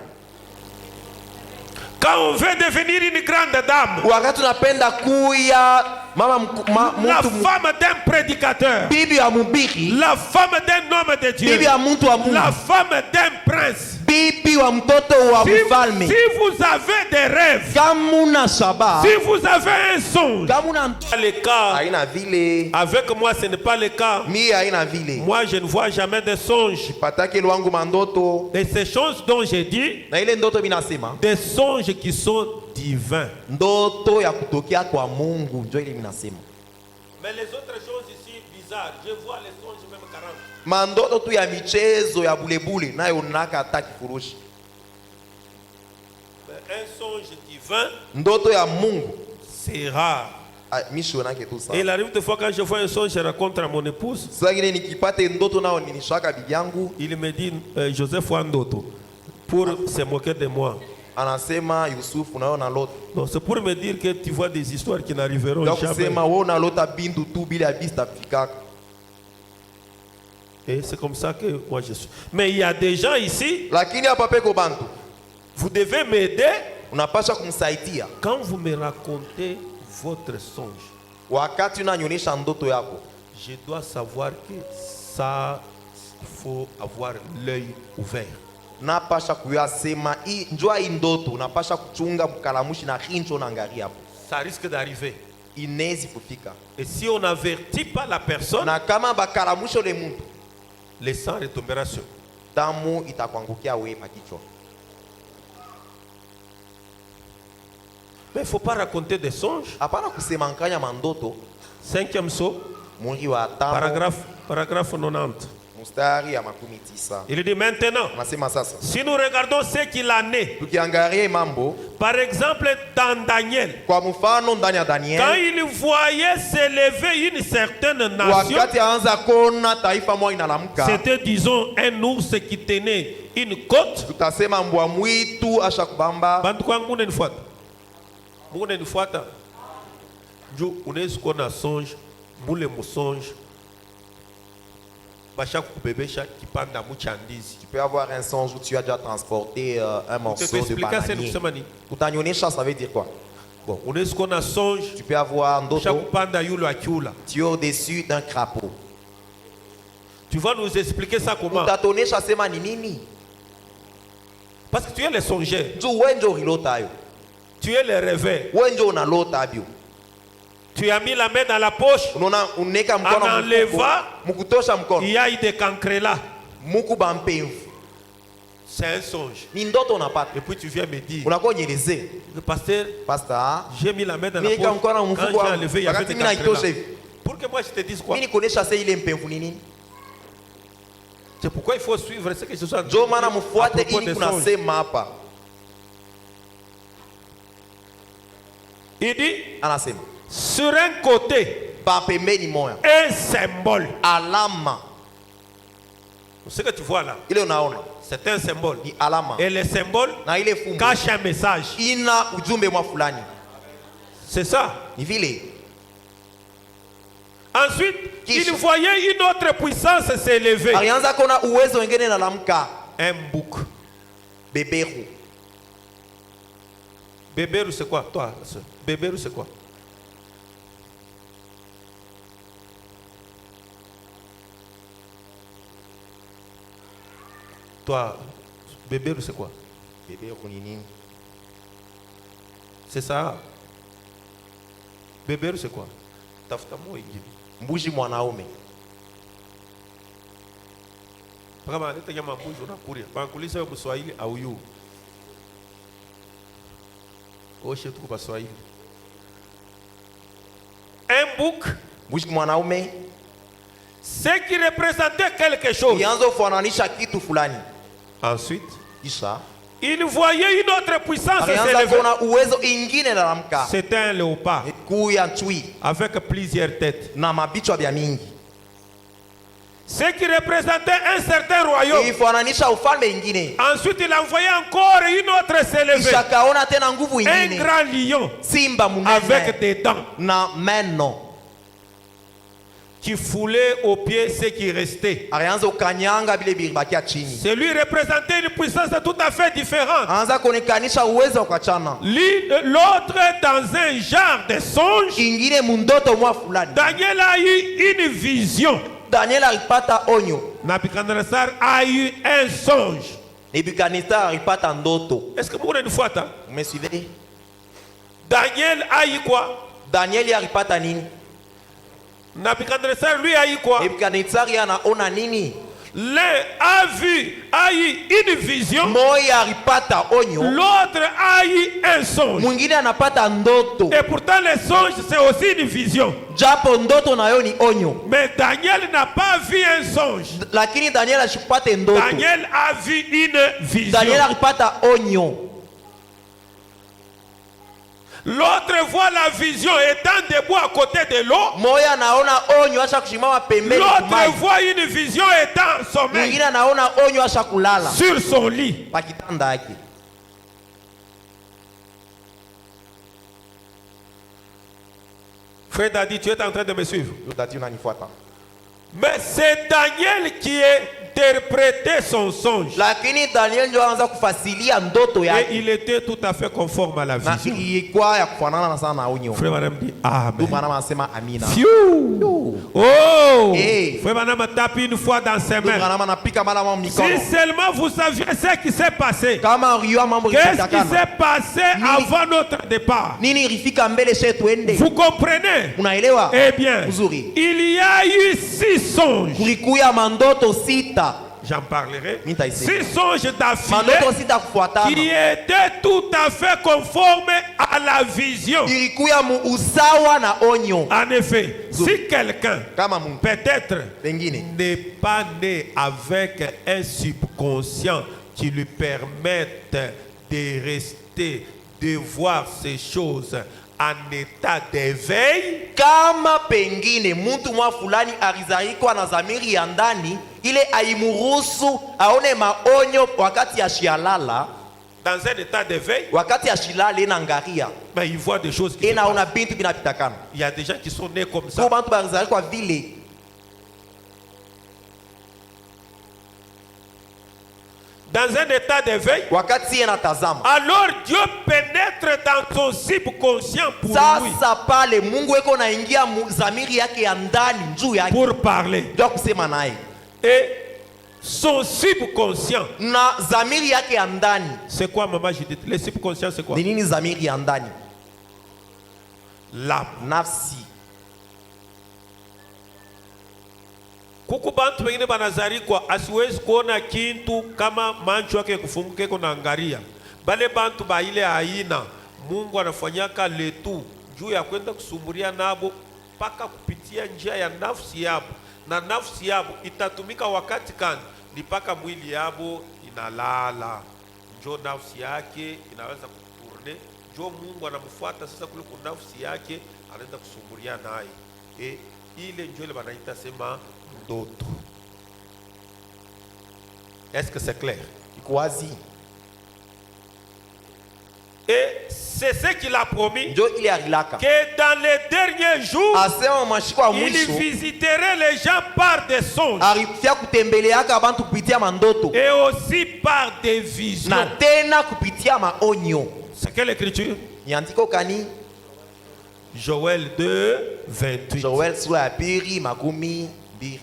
Quand on veut devenir une grande dame, Wakati unapenda kuya mama la mtu femme d'un prédicateur, bibi ya mubiri, la femme d'un homme de Dieu, bibi ya mtu wa Mungu, la femme d'un prince, bibi wa mtoto wa si mfalme. vous avez des rêves, Kama una shaba, si vous avez un songe, kama una le cas, haina vile, avec moi ce n'est pas le cas. mi haina vile. Moi je ne vois jamais de songes. Pataki lwangu mandoto Et ces choses dont j'ai dit, na ile ndoto minasema des songes qui sont divins. ndoto ya kutokea kwa Mungu ndio ile minasema. Mais les autres choses ici bizarres, je vois les songes même 40. Mandoto tu ya michezo ya bulebule nayo naka hata kifurushi. Mais un songe divin, Ndoto ya Mungu c'est rare. mishonake tu Et sana. il arrive des fois quand je vois un songe, je raconte à mon épouse. Sasa ngine nikipate ndoto nao ninishaka bibi yangu Il me dit, Joseph Wandoto, pour se moquer de moi. anasema Yusufu nayo nalota. Non, c'est pour me dire que tu vois des histoires qui n'arriveront Ndio jamais. kusema wewe unalota bintu tu bila bista fikaka. Et c'est comme ça que moi je suis. Mais il y a des gens ici, Lakini hapa peko bantu vous devez m'aider unapasha kumsaidia quand vous me racontez votre songe. wakati unanyonyesha ndoto yako. Je dois savoir que ça, il faut avoir l'œil ouvert. Napasha kuyasema hii njoo hii ndoto unapasha kuchunga mkalamushi na hincho na angalia hapo. Ça risque d'arriver. Inezi kufika. Et si on n'avertit pas la personne, Na kama bakalamusho le mtu le sang retombera sur. damu itakwangukia wewe pakichwa. Mais il ne faut pas raconter des songes. Hapana kusema nkanya mandoto. 5e saut, Muri wa tano paragraphe 90. mstari ya 19. Il dit maintenant, Nasema sasa. si nous regardons ce qu'il en est, Tukiangalia mambo par exemple dans Daniel, kwa mfano ndani ya quand Daniel il voyait s'élever une certaine nation, wakati aanza kona taifa moja inalamka, c'était disons un ours qui tenait une côte. tutasema mbwa mwitu ashakubamba. Bantu kwangu unanifuata, Mungu unanifuata, juu unaweza kuwa na songe, mule musonge basha kukubebesha kipanda mucha ndizi. Tu peux avoir un songe où tu as déjà transporté un morceau de bananier. Kusema Utanyonyesha, ça veut dire quoi? bon, unaweza kuwa na songe, Tu peux avoir basha ndoto, kupanda yule akiula. tu es au-dessus d'un crapaud. Tu vas nous expliquer ça comment? Utatonesha sema ni nini? Parce que tu es le songeur, Juu wewe ndio ulilota hayo. tu es le rêveur. Wewe ndio unalota hayo. Tu as mis la main dans la poche, Unaona uneka mkono Analeva. mkutosha mkono. il y a eu des cancrelats. Muku bampevu. C'est un songe. Ni ndoto unapata. Et puis tu viens me dire, Unakuwa nyeleze. le pasteur, Pastor, j'ai mis la main dans la Nika poche. mkono Quand mfuko j'ai wangu. enlevé, il y avait Wakati des mimi naitosha cancrelats. hivi. Pour que moi je te dise quoi? Mimi nikuonesha sasa ile mpevu ni nini? C'est pourquoi il faut suivre ce que je suis en train de Ndio dire maana à mfuate propos ili des songes. kunasema hapa. Il dit, Anasema sur un côté, pa pembeni moya un symbole. alama Ce que tu vois là, ile unaona c'est un symbole. ni alama Et le symbole na ile fumbo cache un message. ina ujumbe mwa fulani. C'est ça. Ni vile Ensuite, Kisha. il voyait une autre puissance s'élever. alianza kuona uwezo wengine nalamka Un bouc. beberu. Bébéru, c'est quoi? Toi, la sœur. Bébéru, c'est quoi? Toi, bébé, c'est quoi? Bébé kunini. C'est ça. Bébé, c'est quoi? Tafuta moi Mbuji mwanaume. kama analeta nyama mbuzi unakulia. Bankuliza wewe Mswahili au yu. Oshe tuko Baswahili. Un bouc, Mbuji mwanaume. ce qui représentait quelque chose. Ianzo kufananisha kitu fulani. Ensuite, Kisha il voyait une autre puissance alianza s'élever. kuona uwezo ingine lalamka. C'était un léopard Kuu ya chui avec plusieurs têtes. na mabichwa vya mingi. Ce qui représentait un certain royaume. Ifananisha ufalme ingine. Ensuite, il envoyait encore une autre s'élever. Kisha kaona tena nguvu Un ingine. grand lion Simba avec munene des dents na meno. qui foulait aux pieds ce qui restait. Alianza ukanyanga bile bilibakia chini. Celui représentait une puissance tout à fait différente. Anza kuonekanisha uwezo ukachana. L'autre dans un genre de songe. Ingine mundoto mwa fulani. Daniel a eu une vision. Daniel alipata onyo. Nabucodonosor a eu un songe. Nebukadnezar alipata ndoto. Est-ce que vous avez une fois ça? Vous me suivez? Daniel a eu quoi? Daniel alipata nini? Nabucodonosor lui a eu quoi? Nebukadnezar anaona nini? L'un a eu une vision. Moya alipata onyo. L'autre a eu un songe. Mwingine anapata ndoto. Et pourtant le songe c'est aussi une vision. Japo ndoto nayo ni onyo. Mais Daniel n'a pas vu un songe. Lakini Daniel ashipate ndoto. Daniel a vu une vision. Daniel alipata onyo. L'autre voit la vision étant debout à côté de l'eau. Moya anaona onyo asha kushimama pembeni L'autre kumai. voit une vision étant en sommeil Mwingine anaona onyo asha kulala sur son lit. pa kitanda yake. Frère Dadi, tu es en train de me suivre. Yudati unanifuata. Mais c'est Daniel qui interprétait son songe. Lakini Daniel ndio anaanza kufasilia ndoto Et yake. il était tout à fait conforme à la Na vision. ilikuwa ya kufanana na sana na onyo. Frère Madame dit Amen. Ndio maana anasema amina. Phew. Oh! Hey. Frère Madame tape une fois dans ses Ndio mains. maana anapika mara mwa mikono. Si seulement vous saviez ce qui s'est passé. Kama unajua mambo Qu'est-ce qui yakitakana. s'est passé avant notre départ? Nini ilifika mbele shetu tuende? Vous comprenez? Unaelewa? Eh bien, Uzuri. il y a eu 6 songes. Kulikuya mandoto sita. J'en parlerai. Nitaisema. 6 songes d'affilée Mandoto sita kufuatana. qui étaient tout à fait conformes à la vision. Ilikuya usawa na onyo. En effet, si quelqu'un Kama Mungu peut-être pengine n'est pas né avec un subconscient qui lui permette de rester, de voir ces choses en état d'éveil, kama pengine mtu mwa fulani alizalikuwa na dhamiri ya ndani ile aimuruhusu aone maonyo wakati ashialala, dans un état d'éveil, wakati ashilala inaangalia mais il voit des choses qui se inaona passent. bintu binapitakana. Il y a des gens qui sont nés comme ça. Kwa bantu balizalikuwa vile. Dans un état d'éveil, Wakati yeye anatazama alors Dieu pénètre dans son subconscient pour lui, sasa, pale Mungu eko naingia dhamiri yake ya ndani juu yake pour parler. ndio kusema naye, Et son subconscient, na dhamiri yake ya ndani c'est quoi maman Judith? Le subconscient c'est quoi? ni nini? Dhamiri ya ndani, L'âme. nafsi. Kuku bantu wengine banazarikwa asiwezi kuona kintu kama macho yake kufunguka iko naangalia. Bale bantu ba ile aina Mungu anafanyaka letu juu ya kwenda kusumburia nabo paka kupitia njia ya nafsi yabo, na nafsi yabo itatumika wakati kani ni paka mwili yabo inalala, njo nafsi yake inaweza kuturne, njo Mungu anamfuata sasa kule kwa nafsi yake anaenda kusumburia naye. Ile njo ile banaita sema ndoto. Est-ce que c'est clair? Iko wazi, Et c'est ce qu'il a promis, njo ile alilaka que dans les derniers jours, asema mashiko ya il mwisho visiterait les gens par des songes alifia kutembeleaka bantu kupitia mandoto et aussi par des visions. na tena kupitia maonyo. C'est quelle écriture? Niandiko kani? Joël 2, 28. Joel sura ya pili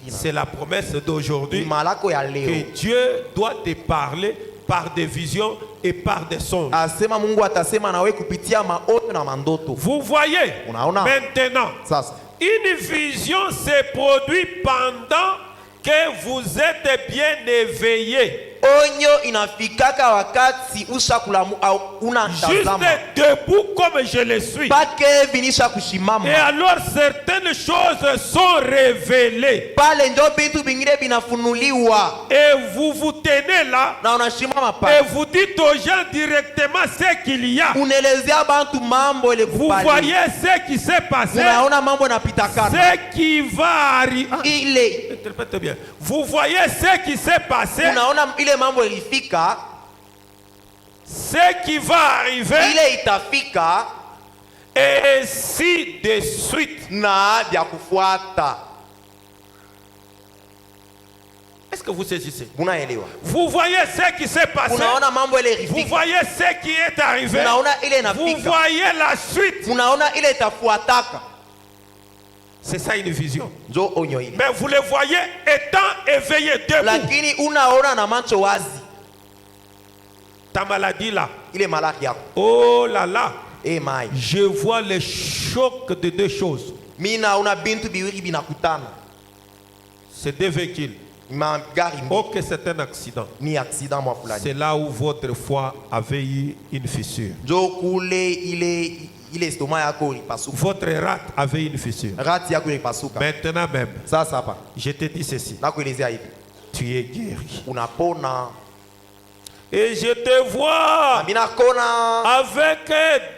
C'est la promesse d'aujourd'hui malako ya que leo Dieu doit te parler par des visions et par des songes. asema Mungu atasema nawe kupitia maono na mandoto. Vous voyez Unaona? maintenant, Sasa une vision se produit pendant que vous êtes bien éveillé. onyo inafikaka wakati ushakulamu au Juste unatazama debout comme je le suis. pake vinisha kushimama Et alors certaines choses sont révélées. pale ndio vitu vingine vinafunuliwa Et vous vous tenez là na unashimama et pale vous dites aux gens directement ce qu'il y a. unaelezea bantu mambo ile Vous kupale voyez ce qui s'est passé, unaona mambo napitakana ce qui va arriver. ile Interprétez bien. Vous voyez ce qui s'est passé, unaona ile mambo ilifika ce qui va arriver, ile itafika et ainsi de suite. na vya kufuata. Est-ce que vous saisissez? Unaelewa? Vous voyez ce qui s'est passé, Unaona mambo ile vous ilifika, voyez ce qui est arrivé, unaona ile vous inafika, voyez la suite. unaona ile itafuataka. C'est ça une vision. Njo onyo ile, Mais vous le voyez étant éveillé debout. lakini unaona na macho wazi Ta maladie là, ile malaki yako. oh là là, Mai je vois le choc de deux choses. mi naona bintu biwili binakutana, C'est deux véhicules. magari mbili. Oh, que c'est un accident. Ni accident mwa fulani, C'est là où votre foi avait eu une fissure. njo kule ile stoma yako ilipasuka, Votre rate avait une fissure. rati yako ilipasuka. Maintenant même, Sasa hapa je te dis ceci. nakuelezea hivi, Tu es guéri. unapona. Et je te vois Mina kona, avec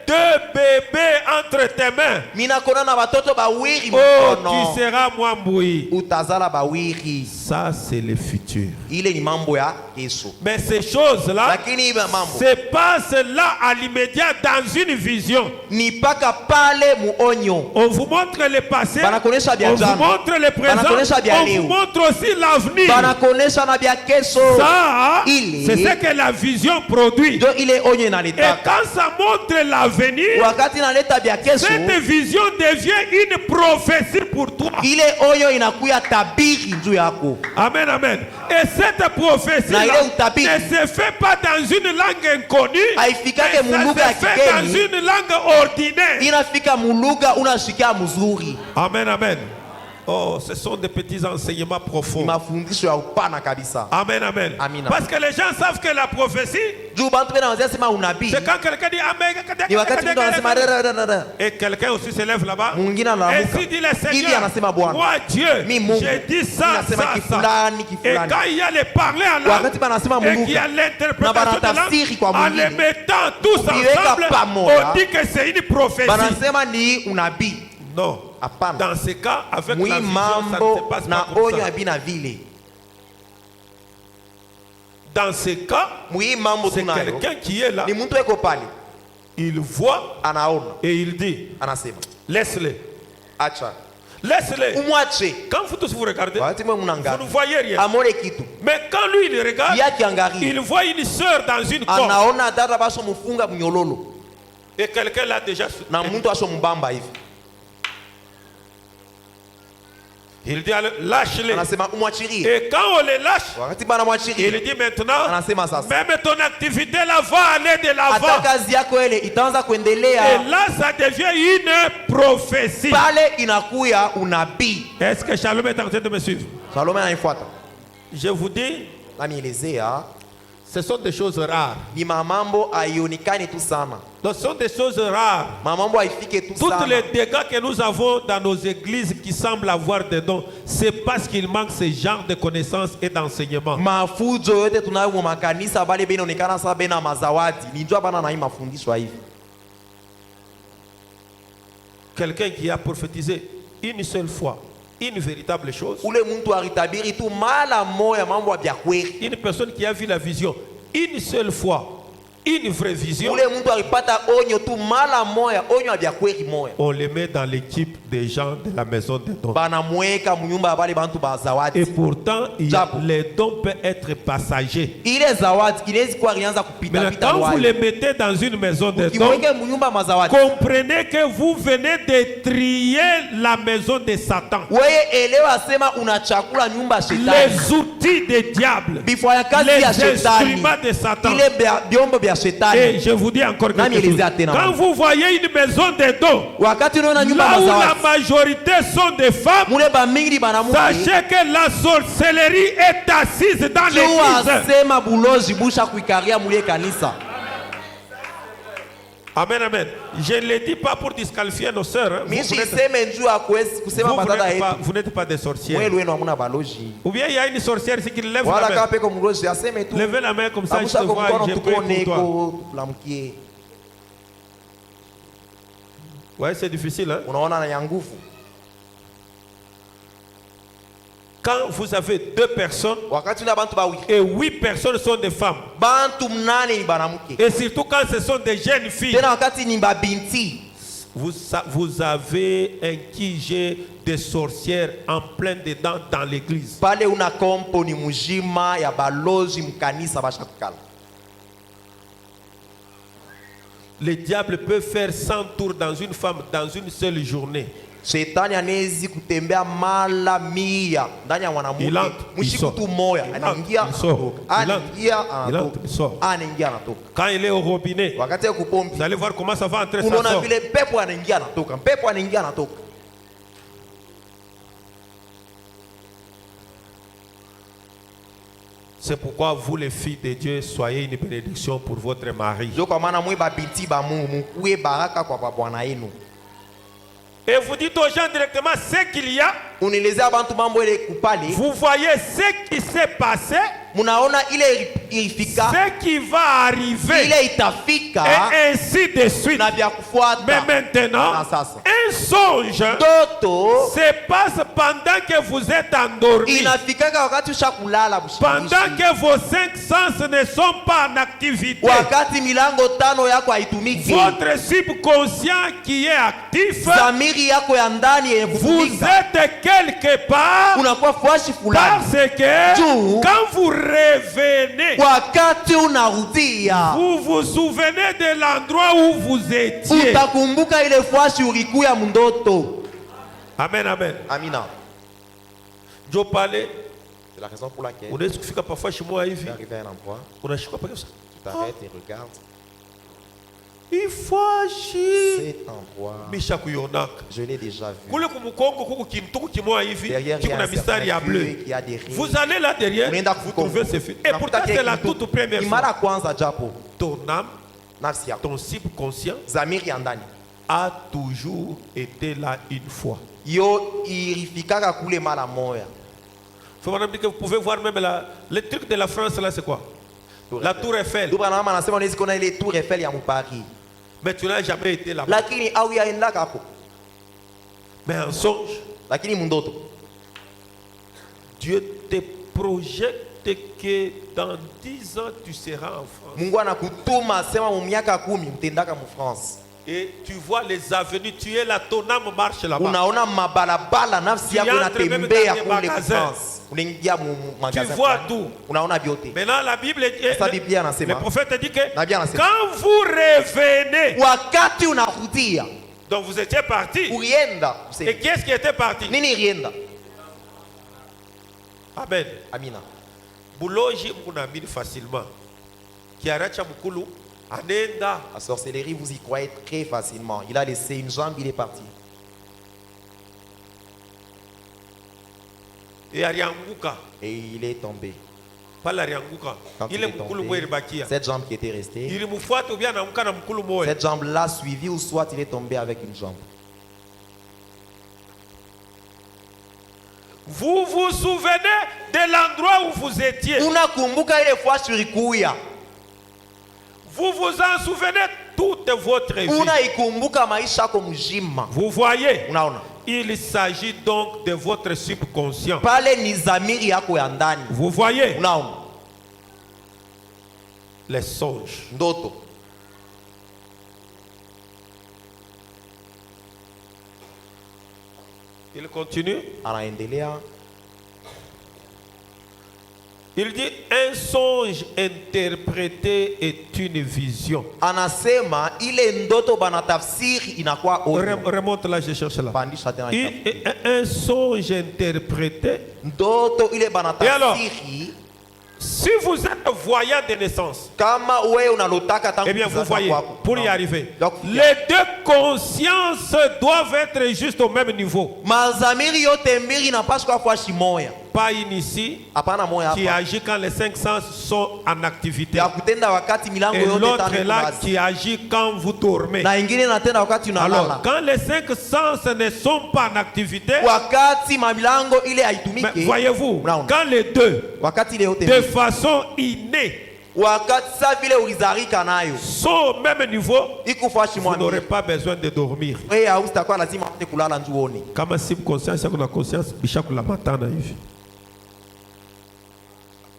deux bébés entre tes mains. mina kona na batoto bawiri Oh, mkono. tu seras Mwambui. Utazala bawiri. Ça, c'est le futur. Ile ni mambo ya kesho, Mais ces choses-là lakini iba mambo se passent là à l'immédiat dans une vision. ni paka pale muonyo. On vous montre le passé, Banakonesha bya on vous jana, montre le Banakonesha présent, bya on leo. vous montre aussi l'avenir. Banakonesha na bya kesho. Ça, Ili. c'est ce que la vision produit. Ndio ile onyo Et inalitaka. quand ça montre l'avenir, Wakati naleta bya kesho, cette vision devient une prophétie pour toi. ile onyo inakuya tabiri juu yako. Amen, amen. Et cette prophétie Na ile ne utabiri se fait pas dans une langue inconnue, haifikake mais mulugha ça ya se fait dans kigeni, une langue ordinaire. inafika muluga unashikia mzuri. Amen, amen. Oh, ce sont des petits enseignements profonds. Mafundisho ya upana kabisa. Amen, amen. Amina. Parce que les gens savent que la prophétie, Juu bantu bena wanzia sema unabii. c'est quand quelqu'un dit Amen. Ni wakati mtu anasema rararara. Et quelqu'un aussi se lève là-bas. Mwingine Et anaamuka. s'il dit le Hivi Seigneur, anasema Bwana. moi Dieu, Mi Mungu. j'ai dit ça, Ninasema ça, ça. kifulani, Et kifulani. quand il y a les parler en langue, Wakati banasema et qu'il y a muluga. l'interprétation Na de banatafsiri kwa langue, en mwingine. les mettant tous Ukiweka ensemble, pamoja. on dit que c'est une prophétie. Banasema ni unabii. Non. Hapana. Dans ce cas, avec Mwi la vision, ça ne se mambo passe na pas comme onyo ça. ya bina vile. Dans ce cas, Mwi mambo c'est tunayo. quelqu'un qui est là, Ni mtu eko pale, il voit anaona, et il dit, anasema, laisse-le. acha. Laisse-le. Umwache. Quand vous tous vous regardez, Wakati mwe vous mnaangalia. ne voyez rien. Amone kitu. Mais quand lui, il regarde, Yeye akiangalia. il voit une sœur dans une corde. Anaona dada basho mfunga mnyololo. Et quelqu'un l'a déjà Na soutenu. mtu asho mbamba hivi. Il dit, alors, lâche-le. Anasema umwachirie. Et quand on le lâche, Wakati bana mwachirie. il dit maintenant, Anasema sasa. même ton activité là va aller de Hata l'avant. kazi yako ile itaanza Et kuendelea. là, ça devient une prophétie. Pale inakuya unabii. Est-ce que Shalom est en train de me suivre? Salome anaifuata. Je vous dis, Nanielezea ce sont des choses rares. ni mamambo haionekani tu sana. Ce sont des choses rares. Mamambo haifike tu Tous sana. les dégâts que nous avons dans nos églises qui semblent avoir des dons, c'est parce qu'il manque ce genre de connaissances et d'enseignements. Mafujo yote tunayo mu makanisa bale binaonekana sasa bena mazawadi. Nijua bana na hii mafundisho hivi. Quelqu'un qui a prophétisé une seule fois, une véritable chose. Ule mtu alitabiri tu mara moya mambo ya kweli. Une personne qui a vu la vision une seule fois, une vraie vision, ule mtu alipata onyo tu mara moya, onyo ya kweli moya, on le met dans l'équipe des gens de la maison des dons. banamweka munyumba ya bale bantu ba Et zawadi. pourtant, les dons peuvent être passagers. Ile zawadi inaweza kuwa ilianza kupita Mais pita quand vous loai. les mettez dans une maison des dons, Ukimweke munyumba mazawadi, comprenez que vous venez de trier la maison de Satan. wewe elewa sema unachakula nyumba ya shetani. Les outils des diables, Before ya kazi les ya shetani, instruments de Satan. ile vyombo vya Et shetani. je vous dis encore Nami quelque chose. elezea tena. Quand vous voyez une maison de dons, Wakati unaona nyumba là où la mazawadi, majorité sont des femmes, mule bamingi banamuke, sachez que la sorcellerie est assise dans l'église. jua sema bulozi busha kuikaria mule kanisa. Amen, amen. Je ne le dis pas pour disqualifier nos sœurs. Hein. Mishi iseme njua kusema batata yetu. Vous n'êtes pas des sorcières. Mwelu wenu hamuna baloji. Ou bien il y a une sorcière ici qui lève Wala la main. kama peko mlozi aseme tu. Levez la main comme ça, je te Amusha kwa vois, mkono je prie tukone pour toi. ko tulamkie. Ouais, c'est difficile. Hein? Unaona na ya nguvu. Quand vous avez 2 personnes Wakati una bantu bawi. et 8 personnes sont des femmes, Bantu mnane ni banamuke. et surtout quand ce sont des jeunes filles, Tena wakati ni babinti. vous avez un QG de sorcières en plein dedans dans l'église. Pale una kompo ni mujima ya balozi mkanisa bashakukala. Le diable peut faire 100 tours dans une femme dans une seule journée. Shetani anezi kutembea mara 100 ndani ya mwanamke. Il entre, il Mshiku sort. tu moya, Il anaingia, entre, il sort. anatoka. Il entre, Anaingia, il entre, il sort. anatoka. Anaingia, anatoka. Quand il est au robinet, Wakati ya kupombi, vous allez voir comment ça va entrer, ça unaona sort. vile pepo anaingia anatoka. Pepo anaingia anatoka. C'est pourquoi vous les filles de Dieu, soyez une bénédiction pour votre mari. Ndio kwa maana mwe babinti ba Mungu mkuwe baraka kwa bwana yenu. Et vous dites aux gens directement ce qu'il y a. Unielezea bantu mambo ile kupale. Vous voyez ce qui s'est passé, Munaona ile ilifika, ce qui va arriver, ile itafika et ainsi de suite. na vya kufuata. Mais maintenant, Na sasa. un songe Toto se passe pendant que vous êtes endormi, inafikaka wakati ushakulala pendant bushishi. que vos 5 sens ne sont pas en activité. Wakati milango tano yako haitumiki. Votre subconscient qui est actif, Zamiri yako ya ndani yenye vous kutumika. êtes quelque part, Unakuwa fuashi fulani. parce que Juu. quand vous revenez, Wakati unarudia, vous vous souvenez de l'endroit où vous étiez. utakumbuka ile fuashi ulikuya mndoto. Amen, amen. Amina. Je parlais, C'est la raison pour laquelle unaweza kufika parfois chez moi hivi, tu es arrivé à un endroit, unashika pale sasa. tu t'arrêtes et regardes Il faut agir. cet endroit. Misha kuyonaka. Je l'ai déjà vu. Kule kumukongo kuku kimtuku kimoya hivi, Derrière, il y kiko a na un mistari ya certain bleu. feu qui a des rayons. Vous allez là derrière, Unaenda vous kukongo. trouvez ce feu. Et pourtant Unakuta c'est la kitu. toute première Ni fois. mara kwanza japo Ton âme, nafsi yako, ton subconscient zamiri ya ndani a toujours été là une fois. yo ilifikaka kule mara moya. Faut me rappeler que vous pouvez voir même le truc de la France là, c'est quoi? La Tour Eiffel. Ndio bwana mama anasema unaweza kuona ile Tour Eiffel ya Paris. Mais tu n'as jamais été là-bas. Lakini au yaendaka hapo. Mais en songe, Lakini mundoto Dieu te projette que dans 10 ans tu seras en France. Mungu anakutuma sema mu miaka 10 utendaka mu France. Et tu vois les avenues, tu es là, ton âme marche là-bas. Unaona mabalabala nafsi Tu yako entres même inatembea dans des kule magasins. France. Unaingia mu Tu magasin. vois fulani. tout. Unaona vyote. Maintenant la Bible dit, Sasa Biblia anasema, le prophète dit que Nabii anasema, quand vous revenez, wakati unarudia donc vous étiez parti. ulienda Et useme qu'est-ce qui était parti? nini ilienda? Amen. Amina. Buloji mkunaamini facilement. Kiaracha mkulu anenda. La sorcellerie, vous y croyez très facilement. Il a laissé une jambe, il est parti. Et alianguka. Et il est tombé. Pala alianguka. Quand Ile il est mkulu tombé, mwe ilibakia. cette jambe qui était restée, Ilimfuata ou bien anaamka na mkulu moja. cette jambe l'a suivi ou soit il est tombé avec une jambe. Vous vous souvenez de l'endroit où vous étiez. Unakumbuka ile fois ulikuya. Vous vous en souvenez toute votre vie. Unaikumbuka maisha yako mzima. Vous voyez, Unaona? il s'agit donc de votre subconscient. Pale ni zamiri yako ya ndani. Vous voyez, Unaona? les songes. ndoto. Il continue. Anaendelea, Il dit un songe interprété est une vision. anasema ile ndoto banatafsiri inakuwa onyo. Remonte là, je cherche là. Pandisha tena itafutie. Un songe interprété. Ndoto ile Et alors? banatafsiri, Si vous êtes voyant de naissance, kama wewe unalotaka tangu eh bien vous kuzaliwa voyez, kwako. pour y Non. arriver, Donc, les deux consciences doivent être juste au même niveau. mazamiri yote mbili inapaswa kuwa shimoya. Pas une ici Hapana moya qui hapa agit quand les cinq sens sont en activité. ya kutenda wakati milango Et yote l'autre tano est iko là wazi. qui agit quand vous dormez. Na ingine inatenda wakati Alors, unalala. quand les cinq sens ne sont pas en activité, Wakati mamilango ile mais haitumike, voyez-vous, unaona. quand les deux, wakati ile yote de mbili, façon innée, wakati sa vile ulizarika nayo sont au même niveau, ikufa vous shimwa n'aurez mbili. pas besoin de dormir. Wewe hautakuwa lazima ute kulala njuoni. Kama si conscience yako na conscience bishakula matana hivi,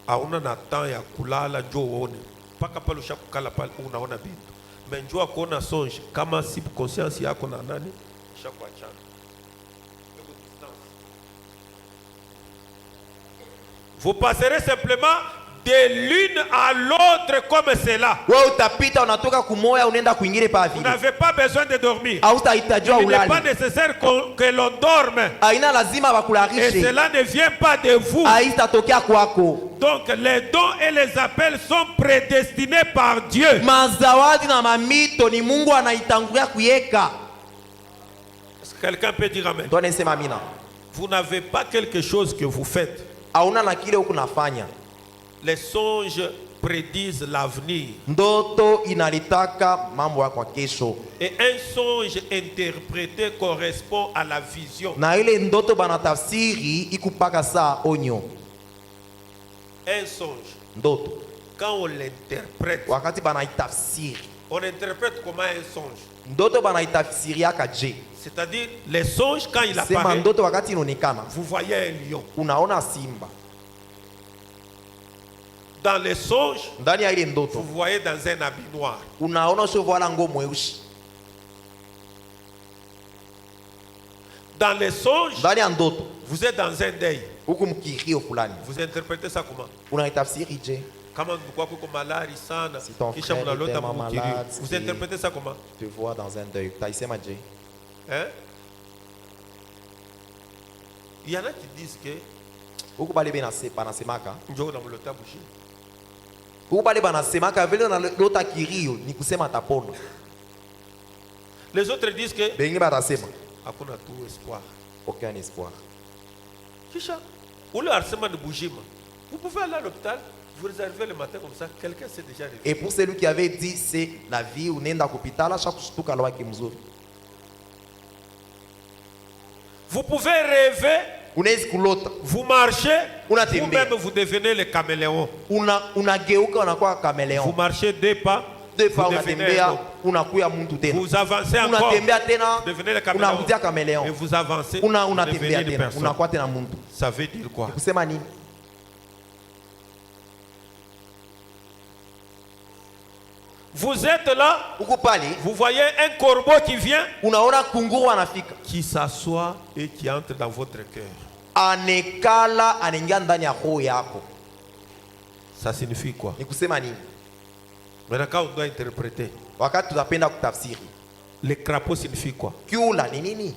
hauna na temps ya kulala njo uone mpaka pale ushakukala pale unaona bintu menjua kuona songe kama si conscience yako na nani ishakuachana. Vous passerez simplement de l'une à l'autre comme cela. Wewe utapita unatoka kumoya unaenda kwingine pa Vous vile. n'avez pas besoin de dormir. Hautahitajiwa Il n'est pas ulale. nécessaire que l'on dorme. Haina lazima Et bakularishe. cela ne vient pas de vous. Haitatokea kwako. Donc les dons et les appels sont prédestinés par Dieu. Mazawadi na mamito ni Mungu anaitangulia kuyeka. Est-ce que quelqu'un peut dire amen? Ndio nasema amina. Vous n'avez pas quelque chose que vous faites. Hauna na kile huku nafanya. Les songes prédisent l'avenir. Ndoto inalitaka mambo yako kesho. Et un songe interprété correspond à la vision. Na ile ndoto banatafsiri ikupaka saa onyo. Un songe, Ndoto quand on l'interprète, wakati banaitafsiri, on interprète comment un songe. ndoto banaitafsiriaka je. C'est-à-dire, les songes, quand il Sema apparaît, ndoto wakati inaonekana vous voyez un lion. unaona simba. Dans les songes, Ndani ya ile vous ndoto voyez dans un habit noir. unaona shovala ngo mweusi. Dans les songes, Ndani ya ndoto vous êtes dans un deuil. huku mkirio fulani Vous interprétez ça comment? unaitafsiri je. Kama mlikuwa kuko malari sana, Si ton kisha frère mnalota était mumukiri. malade, Vous si- interprétez ça comment? Te vois dans un deuil. Taisema je. Hein? Il y en a qui disent que Huku bale banasemaka. njo unamlota bushi. Huku bale banasemaka vile unalota kirio ni kusema atapona. Les autres disent que Bengi batasema hakuna tu espoir. aucun espoir. Kisha ule arsema ni bujima. Vous pouvez aller à l'hôpital, vous réservez le matin comme ça, quelqu'un s'est déjà réveillé. Et pour celui qui avait dit c'est la vie unaenda kupitala shakushtuka lwake mzuri. Vous pouvez rêver, Unaweza kulota, vous marchez, Unatembea. vous-même vous devenez le caméléon. unageuka unakuwa Vous kameleon. marchez deux pas, Deux vous fois devenez un unatembea homme. unakuya mtu tena. Vous avancez encore, Unatembea tena vous devenez le caméléon. unarudia Et kameleon. vous avancez, vous devenez Unatembea une tena personne. unakuwa tena mtu. Ça veut dire quoi? Kusema nini? Vous êtes là, Huku pale vous voyez un corbeau qui vient, unaona kunguru anafika. qui s'assoit et qui entre dans votre cœur. Anekala anaingia ndani ya roho yako. Ça signifie quoi? Ni kusema nini? Maintenant, quand on doit interpréter, Wakati tutapenda kutafsiri. le crapaud signifie quoi? Kiula ni nini?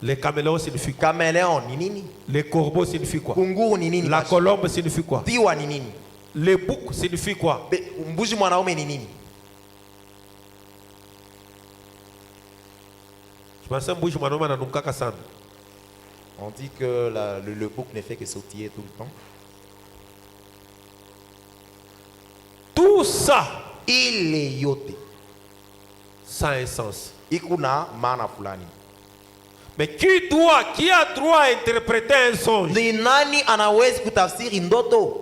Le caméléon signifie quoi? Kameleon ni nini? Le corbeau signifie quoi? Kunguru ni nini? La colombe signifie quoi? Tiwa ni nini? Le bouc signifie quoi? Mbuzi mwanaume ni nini? Je pense que mbuji mwanaume ananukaka sana. On dit que le bouc ne fait que sautiller tout le temps. Tout ça, Ile yote ça a un sens. ikuna maana fulani. Mais qui a droit à interpréter un songe? Ni nani anawezi kutafsiri ndoto?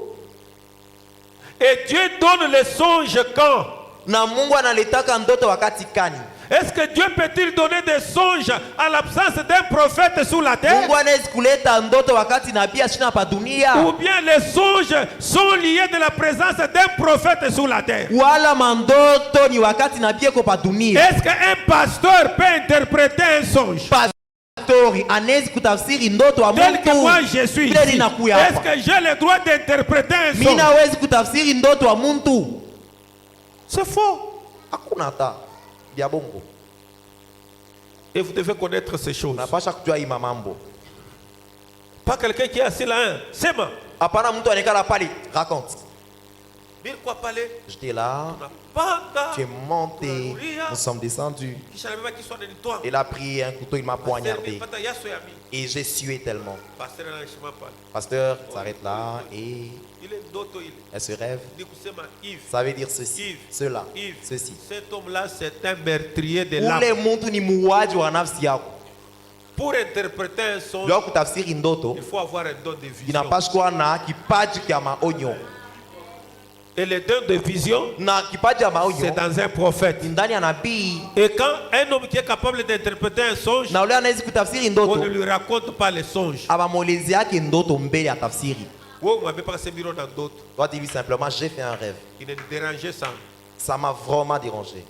Et Dieu donne les songes quand? Na Mungu analetaka ndoto wakati kani? Est-ce que Dieu peut-il donner des songes à l'absence d'un prophète sur la terre? Mungu anaweza kuleta ndoto wakati nabii ashina pa dunia? Ou bien les songes sont liés de la présence d'un prophète sur la terre? Wala mandoto ni wakati nabii eko pa dunia? Est-ce qu'un pasteur peut interpréter un songe? Pastori anaweza kutafsiri ndoto wa Tel que moi mtu? je suis ici, Vile ninakuya est-ce hapa. que j'ai le droit d'interpréter un Mimi songe? naweza kutafsiri ndoto wa mtu? C'est faux. Hakuna hata vya bongo. Et vous devez connaître ces choses. Unapasha kujua hii mambo. Pas quelqu'un qui est assis là, hein. C'est moi. Hapana mtu anekala pale raconte. Bien quoi parler? J'étais là, tu es monté, nous sommes descendus. Il a pris un couteau, il m'a poignardé. Et j'ai sué tellement. Pasteur s'arrête là et elle se rêve. Ça veut dire ceci, cela, ceci. Cet homme-là, c'est un meurtrier de Ule l'âme. muntu ni muuaji wa nafsi yako. Pour interpréter un songe, Leo kutafsiri ndoto il faut avoir un don de vision. inapaswa kuwa na kipaji kya maonyo. Et le don de vision, Na kipaji ya c'est maonyo dans un prophète. ni ndani ya nabii. Et quand un homme qui est capable d'interpréter un songe, Na ule anaweza kutafsiri on ndoto, ne lui raconte pas les songes. abamwelezi yake ndoto mbele ya tafsiri. Oh, on m'avait pas ce bureau dans d'autres. Toi tu dis simplement j'ai fait un rêve. Il est dérangé ça. Ça m'a vraiment dérangé.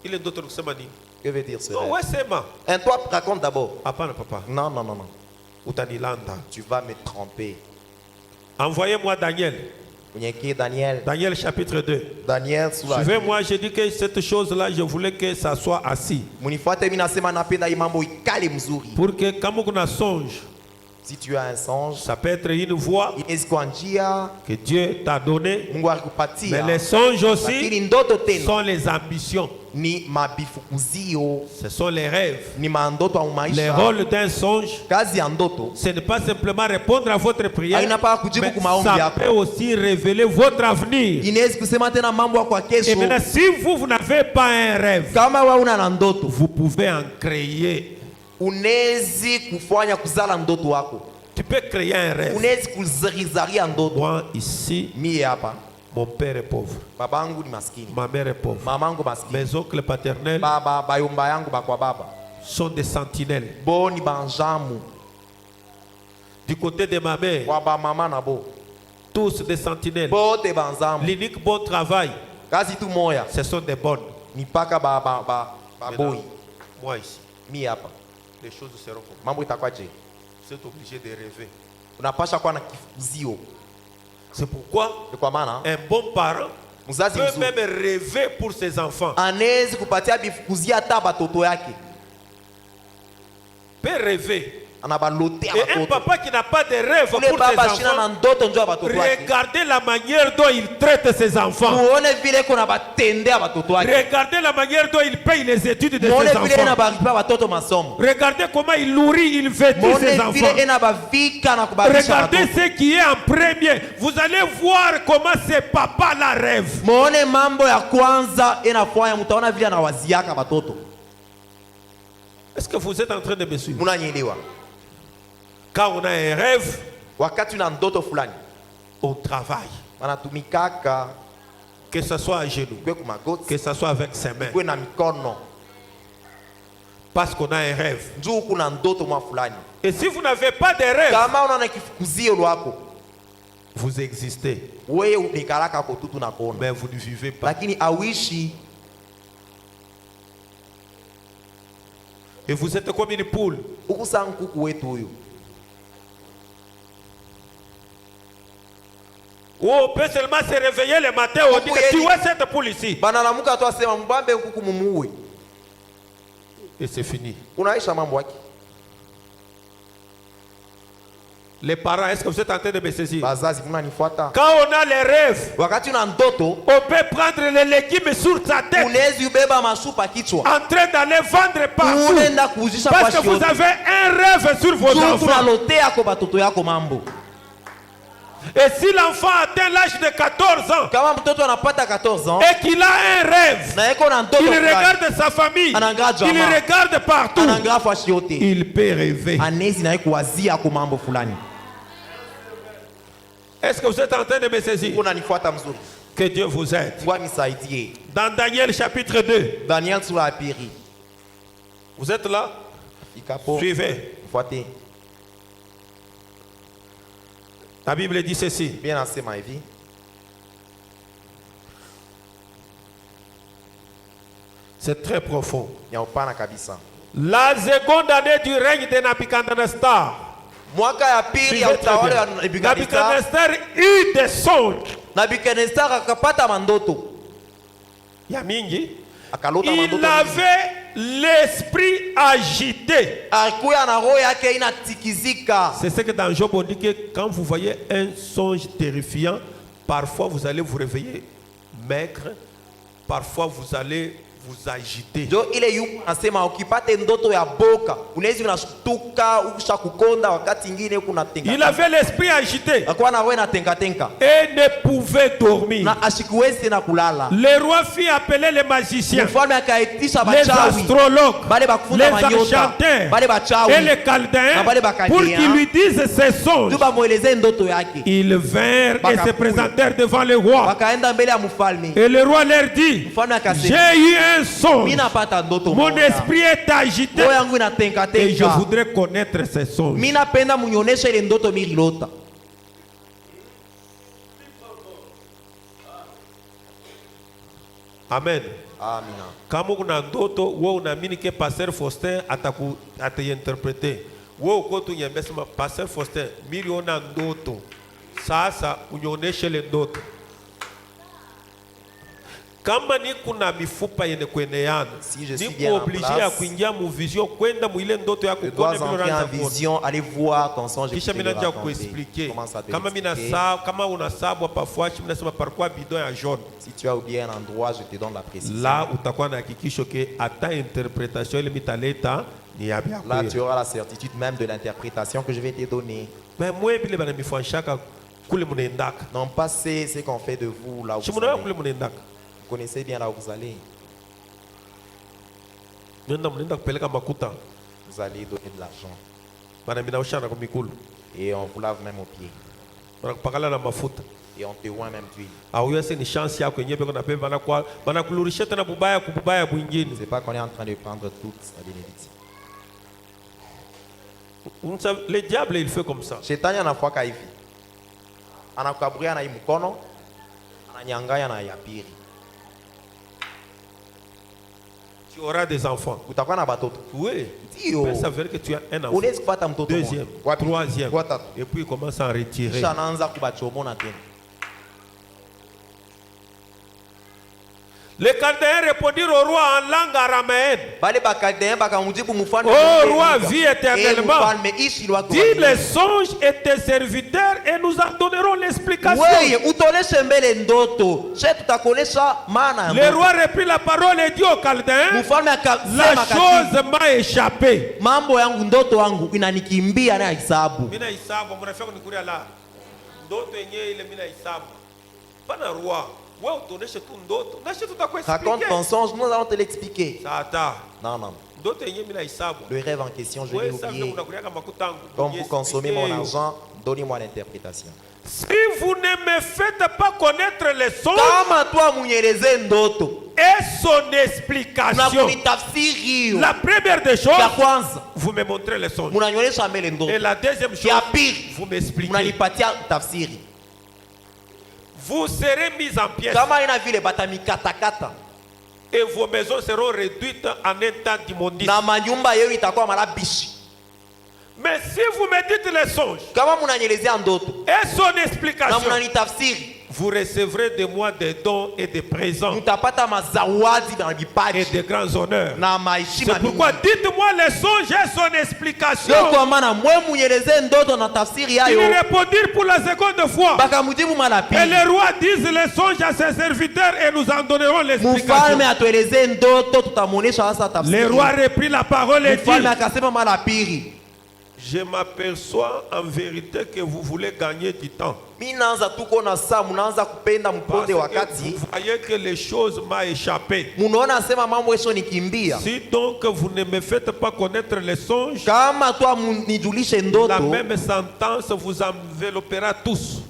Il est d'autres qui dit. Que veut dire ce Non, rêve? ouais, c'est moi. Et toi raconte d'abord. Papa, papa. Non, non, non, non. Utanilanda. Tu vas me tromper. Envoyez-moi Daniel. Unyeke Daniel. Daniel chapitre 2. Daniel sous la. Suivez-moi, j'ai dit que cette chose-là, je voulais que ça soit assis. Munifuate mimi nasema napenda hii mambo ikale mzuri. Pour que quand on a songe, Si tu as un songe, ça peut être une voix inaweza kuwa njia que Dieu t'a donnée. Mungu alikupatia. Mais les songes Lakini aussi ndoto tena sont les ambitions. ni mabifukuzio, Ce sont les rêves. ni mandoto au Le maisha. rôle d'un songe, Kazi ya ndoto ce n'est pas simplement répondre à votre prière, haina pa kujibu mais kwa maombi ça yako. peut aussi révéler votre avenir. Inaweza kusema tena mambo kwa Et kesho. maintenant, si vous n'avez pas un rêve, Kama wewe una na ndoto, vous pouvez en créer. unawezi kufanya kuzala ndoto wako. Tu peux créer un rêve. Unawezi kuzizaria ndoto. Moi, ici, Mie hapa, mon père est pauvre. babangu ni maskini. Ma mère est pauvre. Mamangu maskini. Mes oncles paternels Baba bayomba yangu bakwa baba. sont des sentinelles. Bo ni banjamu. Du côté de ma mère, Wa ba mama na bo. tous des sentinelles. Bo te banzamu. L'unique bon travail, Kazi tu moya. ce sont des bonnes. Ni paka ba Maintenant, boy. moi ici, Mie hapa. les choses seront comme ça. Mambo itakuwa je? Vous êtes obligé de rêver. Unapasha kuwa na kifuzio. C'est pourquoi Kwa maana un bon parent mzazi peut mzuri même rêver pour ses enfants. anaweza kupatia bifukuzia hata batoto yake. Peut rêver. Anabalotea Et un batoto. papa qui n'a pas de rêve pour Ule ses baba shina na enfants, ndoto njoo ya batoto yake. regardez la manière dont il traite ses enfants. Muone vile kuna batendea batoto yake. Regardez la manière dont il paye les études de Muone ses vile na enfants. baripa batoto masomo. Regardez comment il nourrit, il vêtit ses Muone enfants. vile ena bavika na kubalisha Regardez batoto. ce qui est en premier. Vous allez voir comment ces papas-là rêvent. Muone mambo ya kwanza enafanya, mtaona vile anawaziaka batoto. Est-ce que vous êtes en train de me suivre? Munanyelewa. Quand on a un rêve, Wakati una ndoto fulani, on travaille. wanatumikaka Que ce soit à genoux, kwe kumagoti, que ce soit avec ses mains. kwe na mikono. Parce qu'on a un rêve. Njoo kuna ndoto mwa fulani. Et si vous n'avez pas de rêve, Kama unaona kifukuzio lwako, vous existez. wewe unekalaka kwa tutu na kona. Mais vous ne vivez pas. Lakini awishi. Et vous êtes comme une poule. Ukusa nkuku wetu huyu. Oh, on peut seulement se réveiller le matin. On dit que tu vois cette poule ici. Banalamuka tu asema mbambe nkuku mumuue. Et c'est fini. Unaisha mambo yake. Les parents, est-ce que vous êtes en train de me saisir? Bazazi mnanifuata. Quand on a les rêves, Wakati una ndoto, on peut prendre les légumes sur sa tête, unaweza ubeba mashupa kichwa. en train d'aller vendre partout. Unaenda kuuzisha Parce kwa que vous shiote. avez un rêve sur vos Juu enfants. tunalotea kwa batoto yako mambo. Et si l'enfant atteint l'âge de 14 ans Kama mtoto anapata 14 ans, et qu'il a un rêve, na yeko na ndoto il fulani, regarde sa famille, Anangaja il jamaa. regarde partout, anangaa kwa shiote. il peut rêver. Anezi na yeko wazia kwa mambo fulani. Est-ce que vous êtes en train de me saisir? Unanifuata mzuri. Que Dieu vous aide. Mungu anisaidie. Dans Daniel chapitre 2, Daniel sura ya pili. Vous êtes là? Suivez. La Bible dit ceci. Bien assez, ma vie. C'est très profond. La seconde année du règne de Nabucodonosor. Nabucodonosor eut des songes. Il avait l'esprit agité. C'est ce que dans Job on dit que quand vous voyez un songe terrifiant, parfois vous allez vous réveiller maigre, parfois vous allez vous agiter. Il avait l'esprit agité et ne pouvait dormir. Le roi fit appeler les magiciens, les astrologues, les enchanteurs et les chaldéens pour qu'ils lui disent ses songes. Ils vinrent et se présentèrent devant le roi. Et le roi leur dit, j'ai eu un songe. Mon esprit est agité et je voudrais connaître ces songes. Amen. Kama kuna ndoto wewe unaamini ke Pasteur Faustin atainterprete. Wewe uko tu nyambesema Pasteur Faustin miliona ndoto. Sasa unioneshe le ndoto. Kama ni kuna mifupa yene kweneana, ni obligé ya kuingia mu vision kwenda mu ile ndoto yako kuona vile unaanza vision, aller voir ton songe. Kisha mimi naja kuexpliquer. Kama mina saa, kama una sabu parfois mimi nasema parfois bidon ya jaune. Si tu as oublié un endroit, je te donne la précision. Là utakuwa na hakikisho ke ata interpretation ile mitaleta ni ya bien. Là tu auras la certitude même de l'interprétation que je vais te donner. Mais moi bile bana mifanshaka kule munendaka. Non pas c'est ce qu'on fait de vous là où vous allez. Vous connaissez bien là où vous allez. Vous allez donner de l'argent. Et on vous lave même aux pieds. Et on te oint même d'huile. C'est pas qu'on est en train de prendre toute sa bénédiction. Le diable il fait comme ça. Shetani anafuaka hivi. Anakukaburia na hii mkono, ananyang'anya na ya pili. Tu auras des enfants. Oui. Mais ça veut dire que tu as un enfant. Deuxième, troisième. Et puis il commence à en retirer. Les Chaldéens répondirent au roi en langue araméenne. Oh roi, vis éternellement. Dis les songes et tes serviteurs et nous en donnerons l'explication. Le roi reprit la parole et dit aux Chaldéens, la chose m'a échappé. Raconte ton songe, nous allons te l'expliquer. Non, non. Le rêve en question, je l'ai oublié. Comme vous consommez mon argent, donnez-moi l'interprétation. Si vous ne me faites pas connaître les songes et son explication, la première des choses, vous me montrez les songes. Et la deuxième chose, vous m'expliquez. Vous serez mis en pièces. Et vos maisons seront réduites en un temps d'immondice. Mais si vous me dites les songes et son explication, vous recevrez de moi des dons et des présents et de grands honneurs. C'est pourquoi dites-moi les songes et son explication. Ils répondirent pour la seconde fois. Et le roi dit les songes à ses serviteurs et nous en donnerons l'explication. Le roi reprit la parole et dit, je m'aperçois en vérité que vous voulez gagner du temps. Parce que vous voyez que les choses m'ont échappé. Si donc vous ne me faites pas connaître les songes, la même sentence vous enveloppera tous.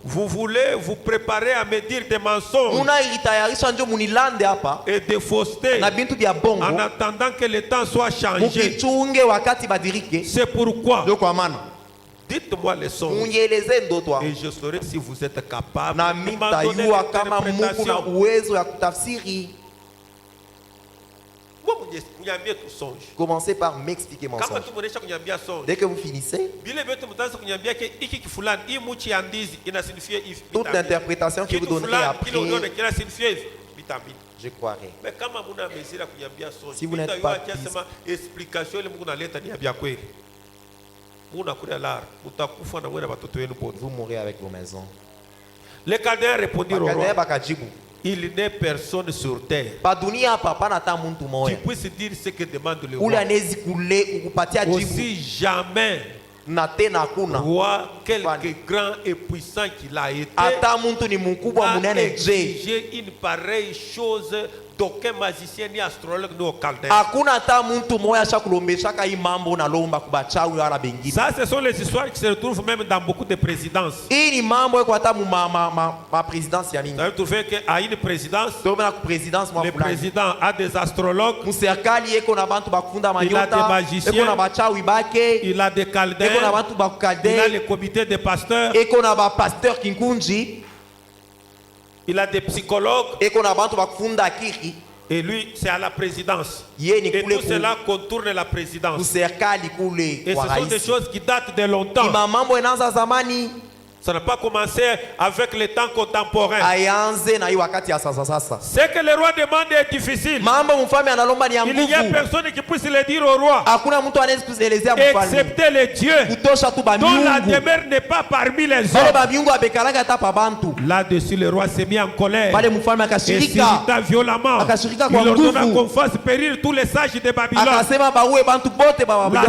Vous voulez vous préparer à me dire des mensonges et des faussetés en attendant que le temps soit changé. C'est pourquoi dites-moi les songes et je saurai si vous êtes capable de m'en donner l'interprétation. Commencez par m'expliquer mon songe. Dès que vous finissez, toute l'interprétation que vous donnerez après, je croirai. Si vous n'êtes pas vous mourrez avec vos maisons. Les Chaldéens répondirent au roi: il n'est personne sur terre qui puisse dire ce que demande le roi. Aussi jamais roi, quelque grand et puissant qu'il a été, a exigé une pareille chose d'aucun magicien ni astrologue ni au Chaldéen. Ça, ce sont les histoires qui se retrouvent même dans beaucoup de présidences. Vous avez trouvé qu'à une présidence, le président a des astrologues, il a des magiciens, il a des Chaldéens, il a le comité des pasteurs, il a des psychologues. Et lui, c'est à la présidence. Et tout cela contourne la présidence. Et ce sont des choses qui datent de longtemps. Ça n'a pas commencé avec le temps contemporain. Ce que le roi demande est difficile. Il n'y a personne qui puisse le dire au roi, excepté les dieux dont la demeure n'est pas parmi les hommes. Là-dessus, le roi s'est mis en colère et s'irrita violemment. Il ordonna qu'on fasse périr tous les sages de Babylone. La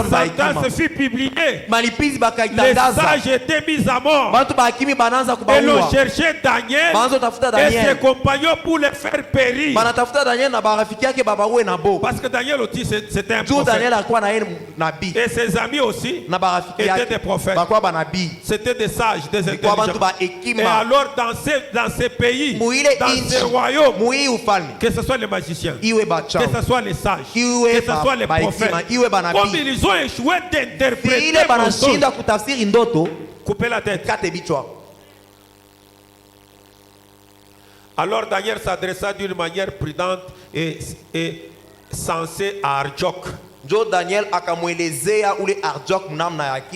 sentence fut publiée. Les sages étaient mis à mort. Et l'on cherchait Daniel et ses compagnons pour les faire périr. Parce que Daniel aussi c'était un prophète. Et ses amis aussi étaient des prophètes. C'était des sages, des intelligents. Et alors dans ces pays, dans ces royaumes, que ce soit les magiciens, que ce soit les sages, que ce soit les prophètes, comme ils ont échoué d'interpréter mon songe, couper la tête. Alors Daniel s'adressa d'une manière prudente et sensée à Arjok,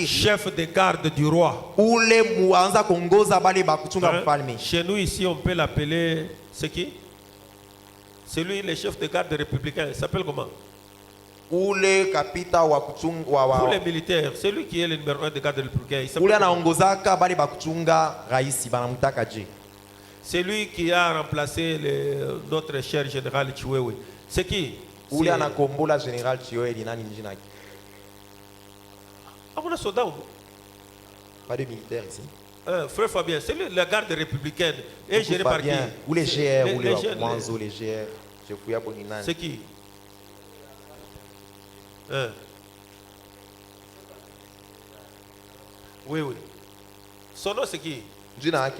chef de garde du roi. Chez nous ici, on peut l'appeler, c'est qui? C'est lui le chef de garde républicain. Il s'appelle comment? Pour les militaires, c'est lui qui est le numéro 1 de garde républicain. C'est lui qui a remplacé notre cher général Chiwewe. C'est qui? On a soldat. Pas de militaire ici. Frère Fabien, c'est lui la garde républicaine. Et géré par qui? Ou les GR, ou les Manzo, les GR. C'est qui? Oui. Son nom c'est qui?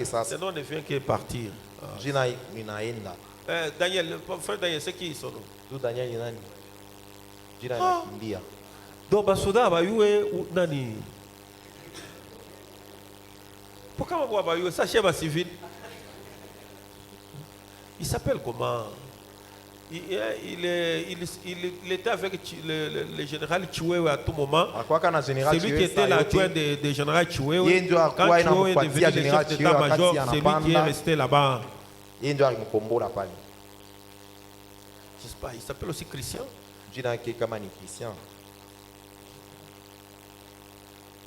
Son nom ne vient que partir. Daniel, frère Daniel, c'est qui son nom? Daniel donc Basoda Bayoué ou Nani? Pourquoi on va Bayoué? Ça chef civil. Il s'appelle comment? Il était avec le général Chiwewe à tout moment. C'est lui qui était l'adjoint du général Chiwewe. Quand Chiwewe est devenu le chef d'état-major, c'est lui qui est resté là-bas. Je ne sais pas, il s'appelle aussi Christian.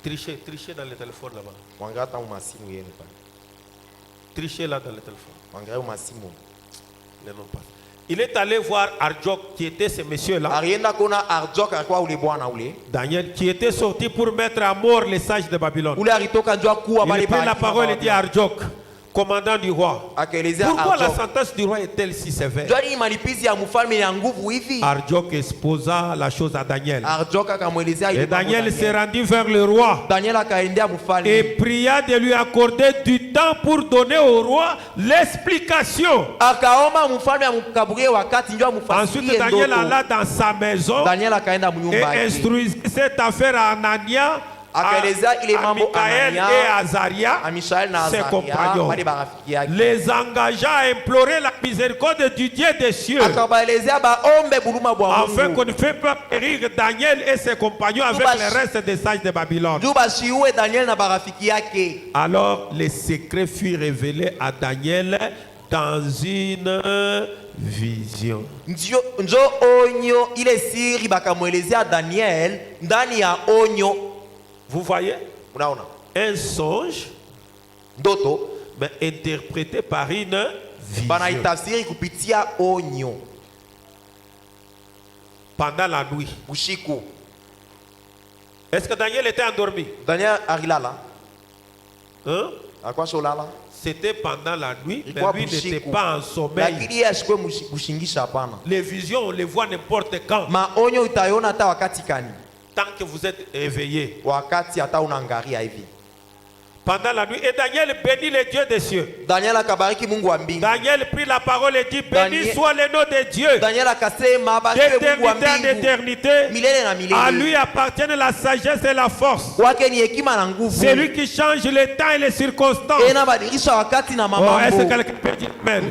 Tricher dans le téléphone là-bas. Tricher là dans le téléphone. Les noms pas. Il est allé voir Arjok qui était ce monsieur-là. Daniel qui était sorti pour mettre à mort les sages de Babylone. Il a pris la parole et dit à Arjok: commandant du roi. Pourquoi la sentence du roi est-elle si sévère? Arjok exposa la chose à Daniel. Et Daniel s'est rendu vers le roi et pria de lui accorder du temps pour donner au roi l'explication. Ensuite, Daniel alla dans sa maison et instruisit cette affaire à Anania, à Michaël et à Azaria, ses compagnons, les engageant à implorer la miséricorde du Dieu des cieux, afin qu'on ne fait pas périr Daniel et ses compagnons avec le reste des sages de Babylone. Alors les secrets furent révélés à Daniel dans une vision. Vous voyez, un songe mais interprété par une vision pendant la nuit. Est-ce que Daniel était endormi? Hein? C'était pendant la nuit, mais lui n'était pas en sommeil. Les visions, on les voit n'importe quand. Tant que vous êtes réveillé. Pendant la nuit. Et Daniel bénit les dieux des cieux. Daniel prit la parole et dit: béni soit le nom de Dieu, d'éternité en éternité. À lui appartiennent la sagesse et la force. C'est lui qui change les temps et les circonstances. Est-ce que quelqu'un peut dire amen?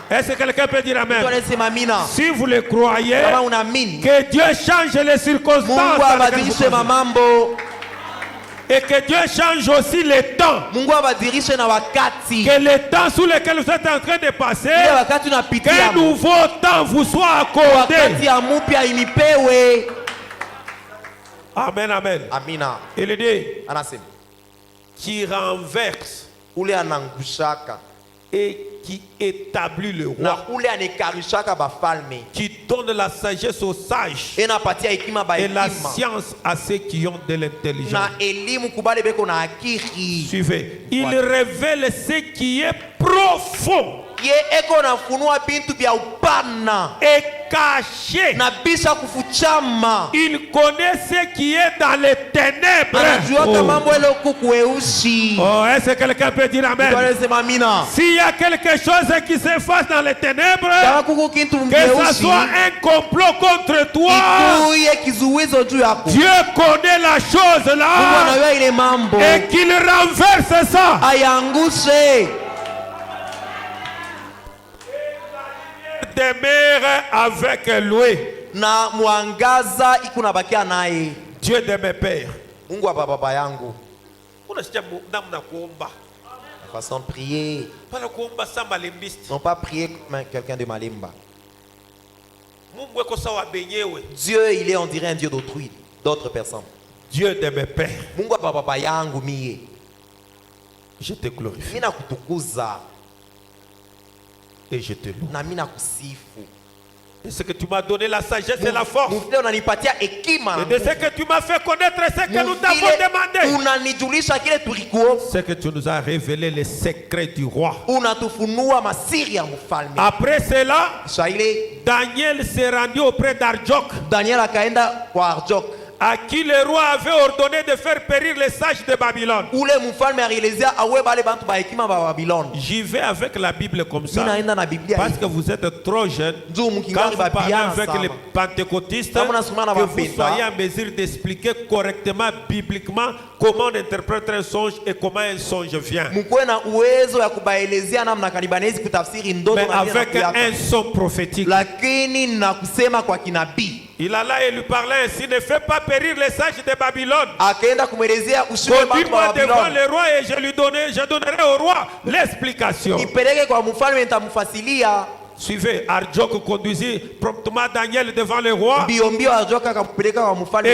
Est-ce que quelqu'un peut dire amen? Si vous le croyez, que Dieu change les circonstances et que Dieu change aussi les temps. Que les temps sous lesquels vous êtes en train de passer, qu'un nouveau temps vous soit accordé. Amen, amen. Il dit qui renverse et qui établit le roi, qui donne la sagesse aux sages et la science à ceux qui ont de l'intelligence. Suivez. Il révèle ce qui est profond et caché. Il connaît ce qui est dans les ténèbres. Oh, est-ce que quelqu'un peut dire amen? S'il y a quelque chose qui s'efface dans les ténèbres, que ce soit un complot contre toi, Dieu connaît la chose là et qu'il renverse ça. Demeure avec lui. Dieu de mes pères. Façon de prier. Non pas prier comme quelqu'un de malimba. Dieu, il est, on dirait, un Dieu d'autrui, d'autres personnes. Dieu de mes pères. Je te glorifie. Et je te loue. Et ce que tu m'as donné la sagesse et la force. Et de ce que tu m'as fait connaître ce que nous t'avons demandé. C'est que tu nous as révélé les secrets du roi. Après cela, Daniel s'est rendu auprès d'Arjok, à qui le roi avait ordonné de faire périr les sages de Babylone. J'y vais avec la Bible comme ça, parce que vous êtes trop jeunes. Quand vous parlez avec les pentecôtistes, que vous soyez en mesure d'expliquer correctement, bibliquement, comment on interprète un songe et comment un songe vient. Mais avec un son prophétique. Il alla et lui parlait ainsi: ne fais pas périr les sages de Babylone. Conduis-moi devant le roi et je donnerai au roi l'explication. Suivez. Arjok conduisit promptement Daniel devant le roi et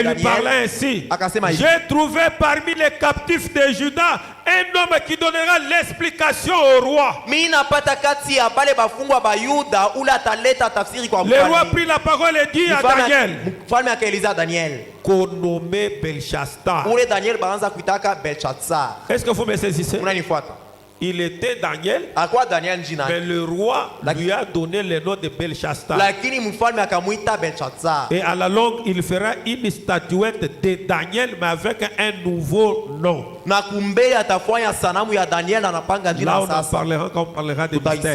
lui parlait ainsi: j'ai trouvé parmi les captifs de Juda un homme qui donnera l'explication au roi. Le roi prit la parole et dit à Daniel, qu'on nommait Belshazar. Est-ce que vous me saisissez? Il était Daniel, à quoi Daniel dit mais le roi lui a donné le nom de Belshazar. Et à la longue, il fera une statuette de Daniel, mais avec un nouveau nom. Là, on en parlera quand on parlera de mystère.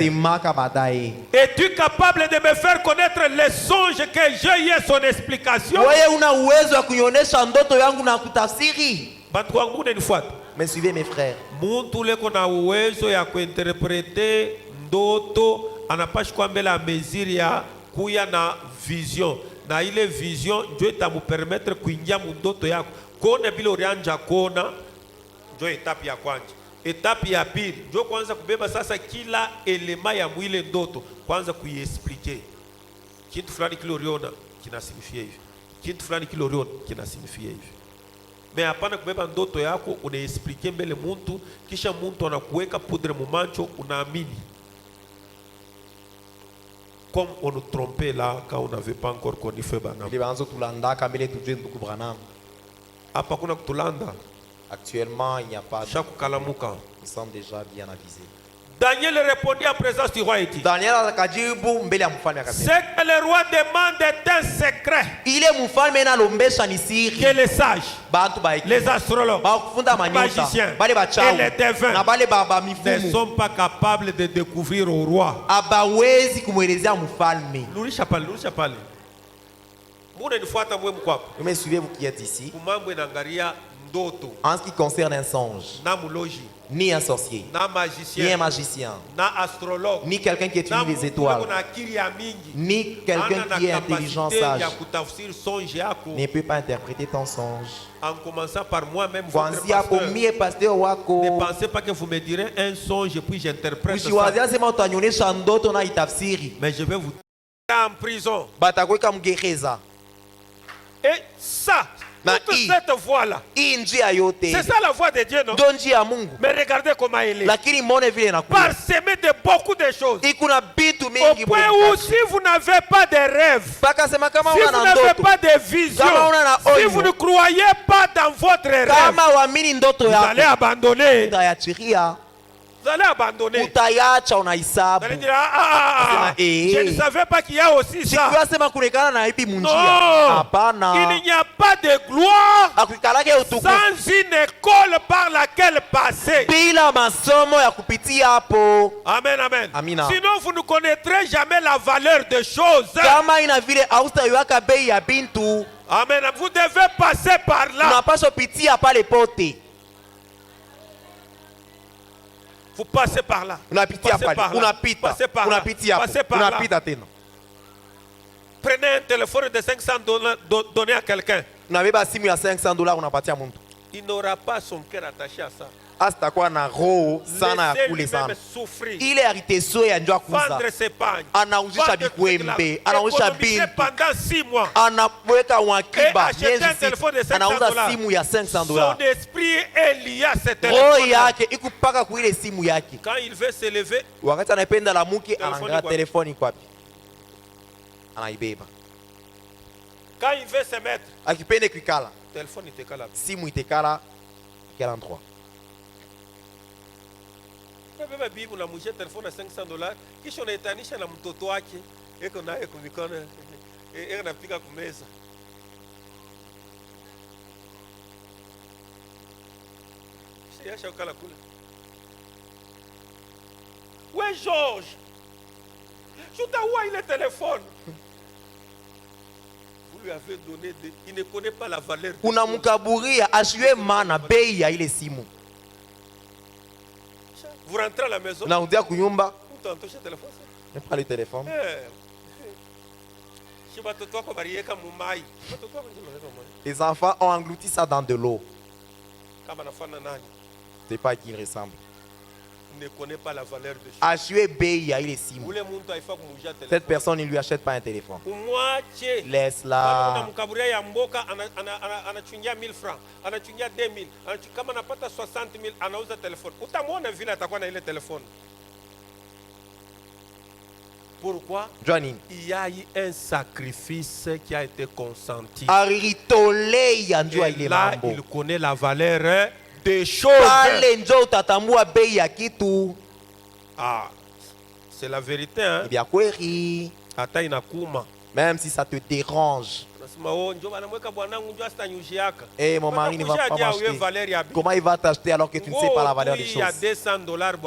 Es-tu capable de me faire connaître les songes que j'ai eu son explication? Mais suivez mes frères. Muntu leko na uwezo ya kuinterprete ndoto anapashi kwambela mesure ya kuya na vision, na ile vision ndio itamupermettre kuingia mundoto yako kone bila urianja kona. Ndio etape ya kwanza. Etape ya pili ndio kwanza kubeba sasa kila elema ya mwile ndoto, kwanza kuiexplique. Kitu fulani kile uliona kinasimifia hivi, kitu fulani kile uliona kinasimifia hivi. Mais hapana kubeba ndoto yako unaexplique mbele muntu, kisha muntu anakuweka poudre mumacho unaamini. Comme on nous trompait là quand on n'avait pas encore connu Frère Branham. Hapa kuna kutulanda. Actuellement, il n'y a pas de... Shakukalamuka. Nous sommes déjà bien avisés. Daniel répondit en présence du roi et dit: Daniel ce que le roi demande est un secret que les sages, les astrologues, les magiciens et les devins ne sont pas capables de découvrir au roi. Vous me suivez, vous qui êtes ici. En ce qui concerne un songe, ni un sorcier, ni un magicien, ni quelqu'un qui étudie les étoiles, ni quelqu'un qui est intelligent, sage, ne peut pas interpréter ton songe. En commençant par moi-même, votre pasteur, ne pensez pas que vous me direz un songe et puis j'interprète ça. Mais je vais vous dire en prison. Et ça, toute cette voix-là, c'est ça la voix de Dieu, non? Mais regardez comment elle est. Parsemée de beaucoup de choses. Au point où si vous n'avez pas de rêves, si vous n'avez pas de vision, si vous ne croyez pas dans votre rêve, vous allez abandonner. Vous allez abandonner. Vous allez dire, je ne savais pas qu'il y a aussi ça. Non, il n'y a pas de gloire sans une école par laquelle passer. Amen, amen. Sinon, vous ne connaîtrez jamais la valeur des choses. Amen. Vous devez passer par là. Vous passez par là. Passez par là. Prenez un téléphone de 500 $, donnez à quelqu'un. Il n'aura pas son cœur attaché à ça. Laissez-lui même souffrir. Vendre ses pagnes. Économiser pendant 6 mois. Et acheter un téléphone de 500 $. Son esprit est lié à ce téléphone. Quand il veut se lever, quand il veut se mettre, téléphone itekala. Quel endroit? Bibi na mwishe telefoni ya $500 kisha unaitanisha na mtoto wake eko naye kumikono eko napiga kumeza. Yasha ukala kule. Ouais Georges. Je t'envoie le téléphone. Vous lui avez donné il ne connaît pas la valeur. Unamkaburia asiwe maana bei ya ile simu. Vous rentrez à la maison. Na udia kunyumba. Utantoa téléphone. Ne pas le téléphone. Les enfants ont englouti ça dans de l'eau. C'est pas qui il ressemble. Ne connaît pas la valeur de choses. Cette personne ne lui achète pas un téléphone. Laisse-la. Pourquoi? Il y a eu un sacrifice qui a été consenti. Et là, il connaît la valeur des choses. pale njo utatambua bei ya kitu. Ah, c'est la vérité, hein? Ni vya kweli. Hata inakuma. Même si ça te dérange. Et mon mari ne va pas m'acheter. Comment il va t'acheter alors que tu ne sais pas la valeur des choses? Il y a $200.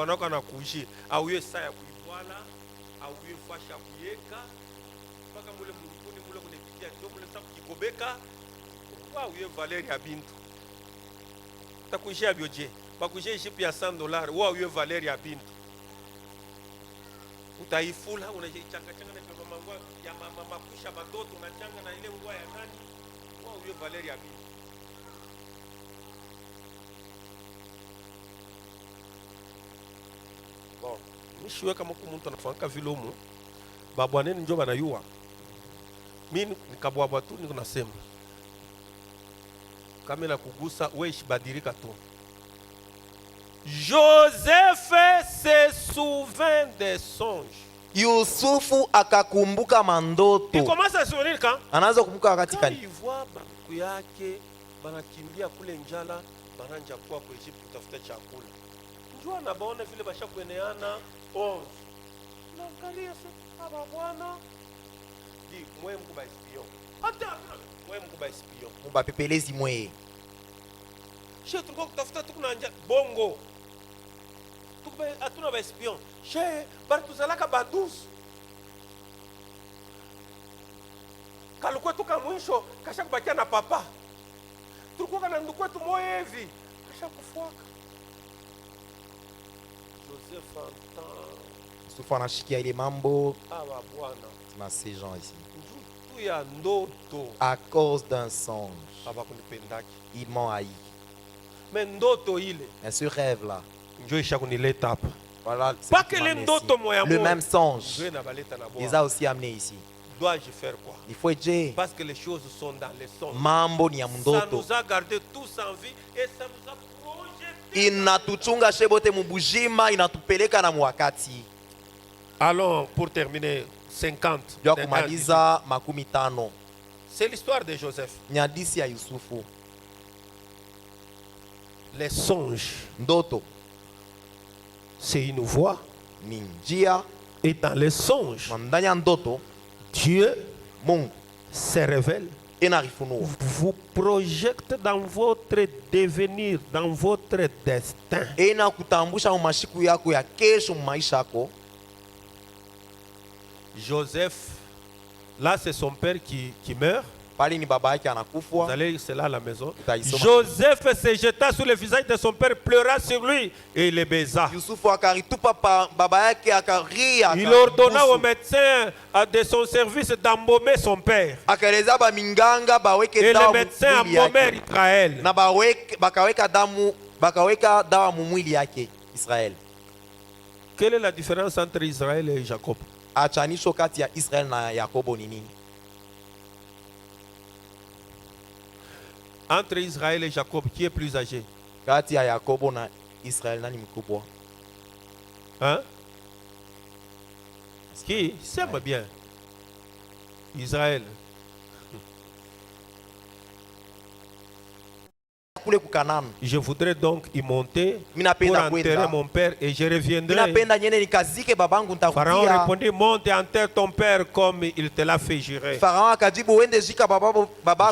Utaifula unachanga changa na mambo ya makusha matoto unachanga na ile nguo ya nani wao huyo Valeria B. Bon, nishiwe kama mtu anafanya vile huko babu aneni njoo banayua mimi nikabwabwa tu niko nasema kama na kugusa wewe ishibadilika tu. Joseph se souvint des songes. Yusufu akakumbuka mandoto. Il commence à se souvenir quand? Anaanza kukumbuka wakati Quand kani? il voit babu yake banakimbia kule njala bananja kwa Egypt kutafuta chakula. Njoo anabaona vile bashakueneana 11. Naangalia sasa bwana. Di mwe mkuba espion. Hata mwe mkuba espion. Muba pepelezi mwe. She tulikuwa kutafuta tukuna njala bongo. Atuna ba espion. She bari tuzalaka badusu. Kalukwe tuka mwisho kasha kubakia na papa. Tulikuwa kana ndugu wetu moyo hivi kasha kufuaka. Joseph entend. Yusufu anashikia ile mambo. Aba bwana. Na ces gens ici. Tu ya ndoto. À cause d'un songe. Aba kunipendaki. Ils m'ont haï. Mais ndoto ile. Et ce rêve là. Njoo isha kunileta hapa. Voilà, le même songe les a aussi amenés ici. Dois-je faire quoi? Il faut aider. Parce que les choses sont dans les songes. Mambo ni ya Ça mndoto. nous a gardé tous en vie et ça nous a projeté. Inatuchunga shebote mubujima, inatupeleka na mwakati. Allons pour terminer 50. Ndio kumaliza makumi tano. C'est l'histoire de Joseph. Ni hadithi ya Yusufu. Les songes. Ndoto. C'est une voix. Ni njia. Et dans les songes, ndani ya ndoto, Dieu Mungu se révèle. Vous projette dans votre devenir, dans votre destin. Inakutambusha mashiku yako ya kesho maisha yako. Joseph, là c'est son père qui meurt. Vous allez lire cela à la maison. Joseph se jeta sur le visage de son père, pleura sur lui et le baisa. Il ordonna au médecin de son service d'embaumer son père. Et le médecin embaumèrent Israël. Quelle est la différence entre Israël et Jacob? Entre Israël et Jacob, qui est plus âgé? Hein? Qui? S'aime bien. Israël. Je voudrais donc y monter pour enterrer mon père et je reviendrai. Pharaon répondit, monte et enterre ton père comme il te l'a fait jurer.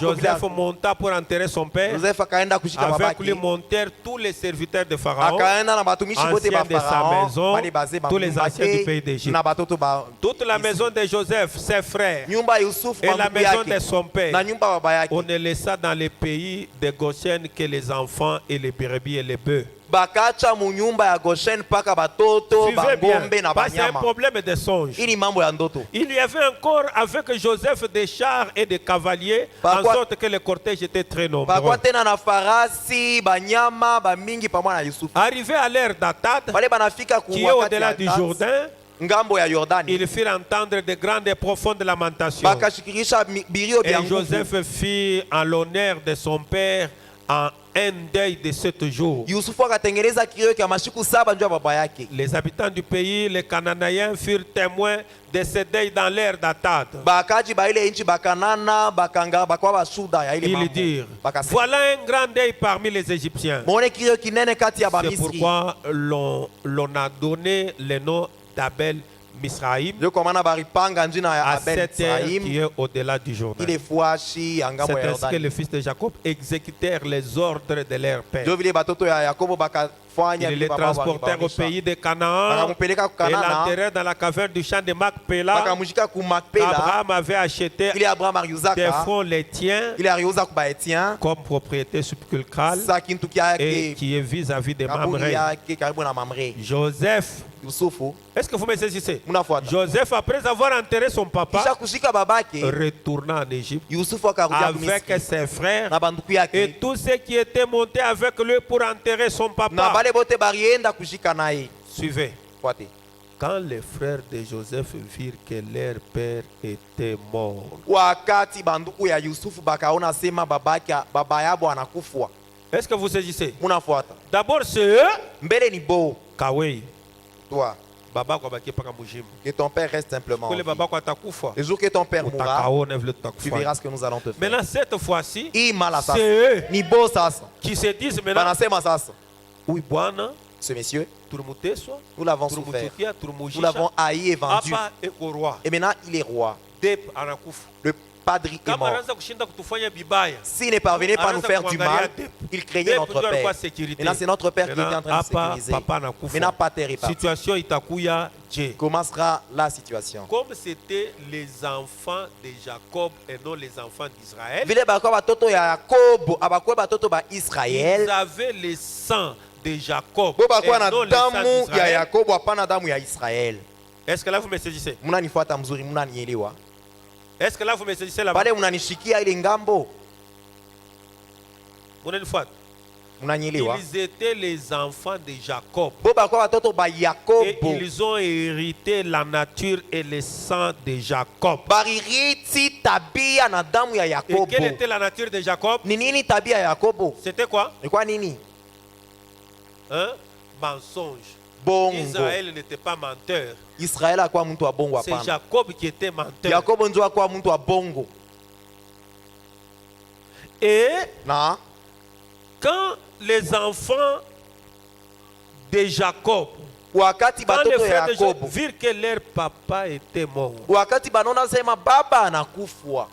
Joseph monta pour enterrer son père. Avec lui montèrent tous les serviteurs de Pharaon, anciens de sa maison, tous les anciens du pays d'Égypte. Toute la maison de Joseph, ses frères, et la maison de son père, on ne laissa dans les pays de Goshen que les enfants et les brebis et les bœufs. C'est un problème de songe. Il y avait encore avec Joseph des chars et des cavaliers, en sorte que le cortège était très nombreux. Arrivé à l'ère d'Atad, qui est au-delà du Jourdain, ils firent entendre de grandes et profondes lamentations. Et Joseph fit en l'honneur de son père un deuil de 7 jours. Yusufu akatengeneza kilio cha masiku 7 njoo baba yake. Les habitants du pays, les Cananéens, furent témoins de ce deuil dans l'air d'attente. Bakaji ba ile nchi bakanana bakanga bakwa basuda ya ile mambo. Ils dirent, voilà un grand deuil parmi les Égyptiens. Muone kilio kinene kati ya C'est Bamisri. pourquoi l'on a donné le nom d'Abel Misraïm à cette terre qui est au-delà du Jourdain. C'est ainsi que les fils de Jacob exécutèrent les ordres de leur père. Ils les transportèrent au pays de Canaan et l'enterrèrent dans la caverne du champ de Macpéla. Abraham avait acheté des fonds laitiens comme propriété subculcrale et qui est vis-à-vis de Mamré. Joseph, est-ce que vous me saisissez? Joseph, après avoir enterré son papa, retourna en Égypte avec ses frères et tous ceux qui étaient montés avec lui pour enterrer son papa. Suivez. Quand les frères de Joseph virent que leur père était mort, est-ce que vous saisissez? D'abord c'est eux. Kawei. Toi, que ton père reste simplement. Le jour que ton père mourra, tu verras ce que nous allons te faire. Maintenant, cette fois-ci, c'est eux qui se disent maintenant, oui, Bwana, ce monsieur, nous l'avons souffert, nous l'avons haï et vendu. Et maintenant, il est roi. Le padre est mort. S'il ne parvenait pas à nous faire du mal, il craignait notre père. Maintenant, c'est notre père qui est en train de sécuriser. Maintenant, pater est parti. Commencera la situation. Comme c'était les enfants de Jacob et non les enfants d'Israël, ils avaient le sang de Jacob et non le sang d'Israël. Est-ce que là vous me saisissez? Est-ce que là vous me saisissez là-bas? Ils étaient les enfants de Jacob. Et ils ont hérité la nature et le sang de Jacob. Et quelle était la nature de Jacob? C'était quoi? Hein? Mensonge. Israël n'était pas menteur. C'est Jacob qui était menteur. Et quand les enfants de Jacob, quand les frères de Jacob virent que leur papa était mort,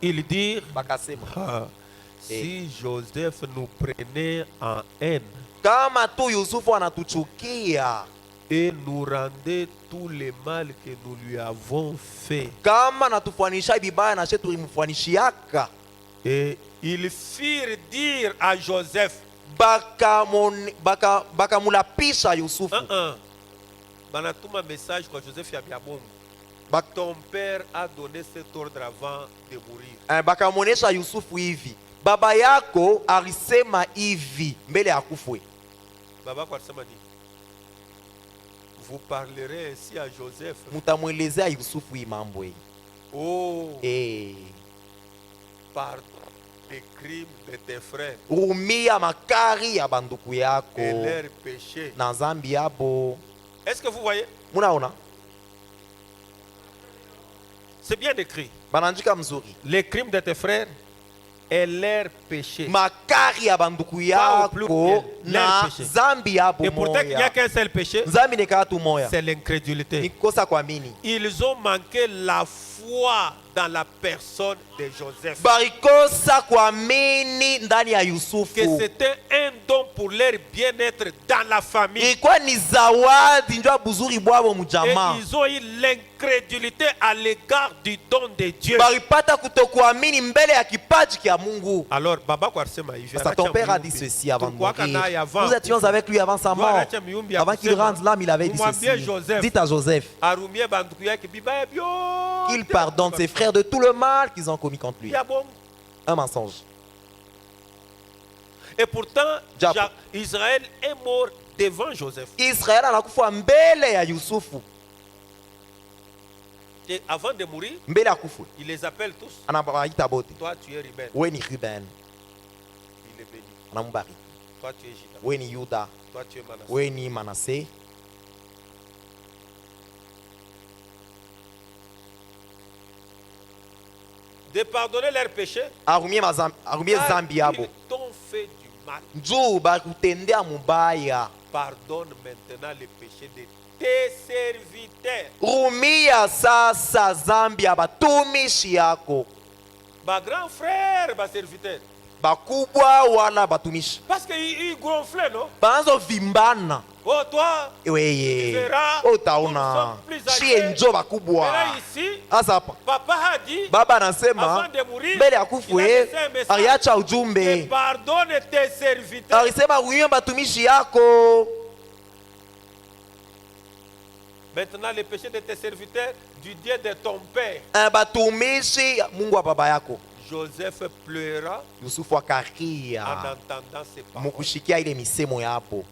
ils dirent, si Joseph nous prenait en haine et nous rendait tout le mal que nous lui avons fait, et ils firent dire à Joseph, banatuma message kwa Joseph ya biabongo. Ton père a donné cet ordre avant de mourir. Bakamonesha Yusufu hivi, baba yako alisema hivi mbele ya kufwe. Baba kwa alisema nini? Vous parlerez ainsi à Joseph. Mutamwelezea Yusufu hii mambo hii. Oh. Pardon les crimes de tes frères. Rumia makari ya banduku yako. Et leur péché. Na zambi yabo. Est-ce que vous voyez? Munaona? C'est bien écrit. Banandika mzuri. Les crimes de tes frères et leur péché. Makari ya banduku yako na zambi yabo. Et pourtant il n'y a qu'un seul péché. Zambi ne katu moya. C'est l'incrédulité. Nikosa kuamini. Ils ont manqué la foi dans la personne de Joseph. Barikosa kuamini ndani ya Yusufu. Que c'était un don pour leur bien-être dans la famille. Ilikuwa ni zawadi njoo buzuri bwabo mjamaa. Et ils ont eu l'incrédulité à l'égard du don de Dieu. Baripata kutokuamini mbele ya kipaji kia Mungu. Alors baba kwa alisema hivi. Ton père a dit ceci avant de mourir. Nous étions avec lui avant sa mort. Avant qu'il rende l'âme, il avait dit ceci. Dites à Joseph qu'il pardonne ses frères de tout le mal qu'ils ont commis contre lui. Un mensonge. Et pourtant, Israël est mort devant Joseph. Israël a kufa mbele ya Yusufu. Et avant de mourir, il les appelle tous. Toi, tu es Ruben. Oui, ni Ruben. Il est béni. Toi, tu es Juda. wewe ni Yuda, Toi, tu es Manassé. wewe ni Manase. De pardonner leurs péchés. Arumie zambi yabo. Ils t'ont fait du mal. Njoo bakutendea mubaya. Pardonne maintenant les péchés de tes serviteurs. Rumia sasa zambi ya batumishi yako. Ba grand frère, ba serviteur. Bakubwa wala batumishi. Parce qu'ils gonflaient, non? Banzo vimbana. Oh, toi, Weye. Utaona. Shie njo bakubwa. là ici, Asa hapa. papa a dit, Baba anasema avant de mourir, mbele ya kufu il a laissé un message. aliacha Et ujumbe. pardonne tes serviteurs. Alisema rumia batumishi yako. Maintenant, les péchés de tes serviteurs, du Dieu de ton père. Batumishi ya Mungu wa baba yako. Joseph pleura Yusufu akalia en entendant ces paroles. mukushikia ile misemo yapo.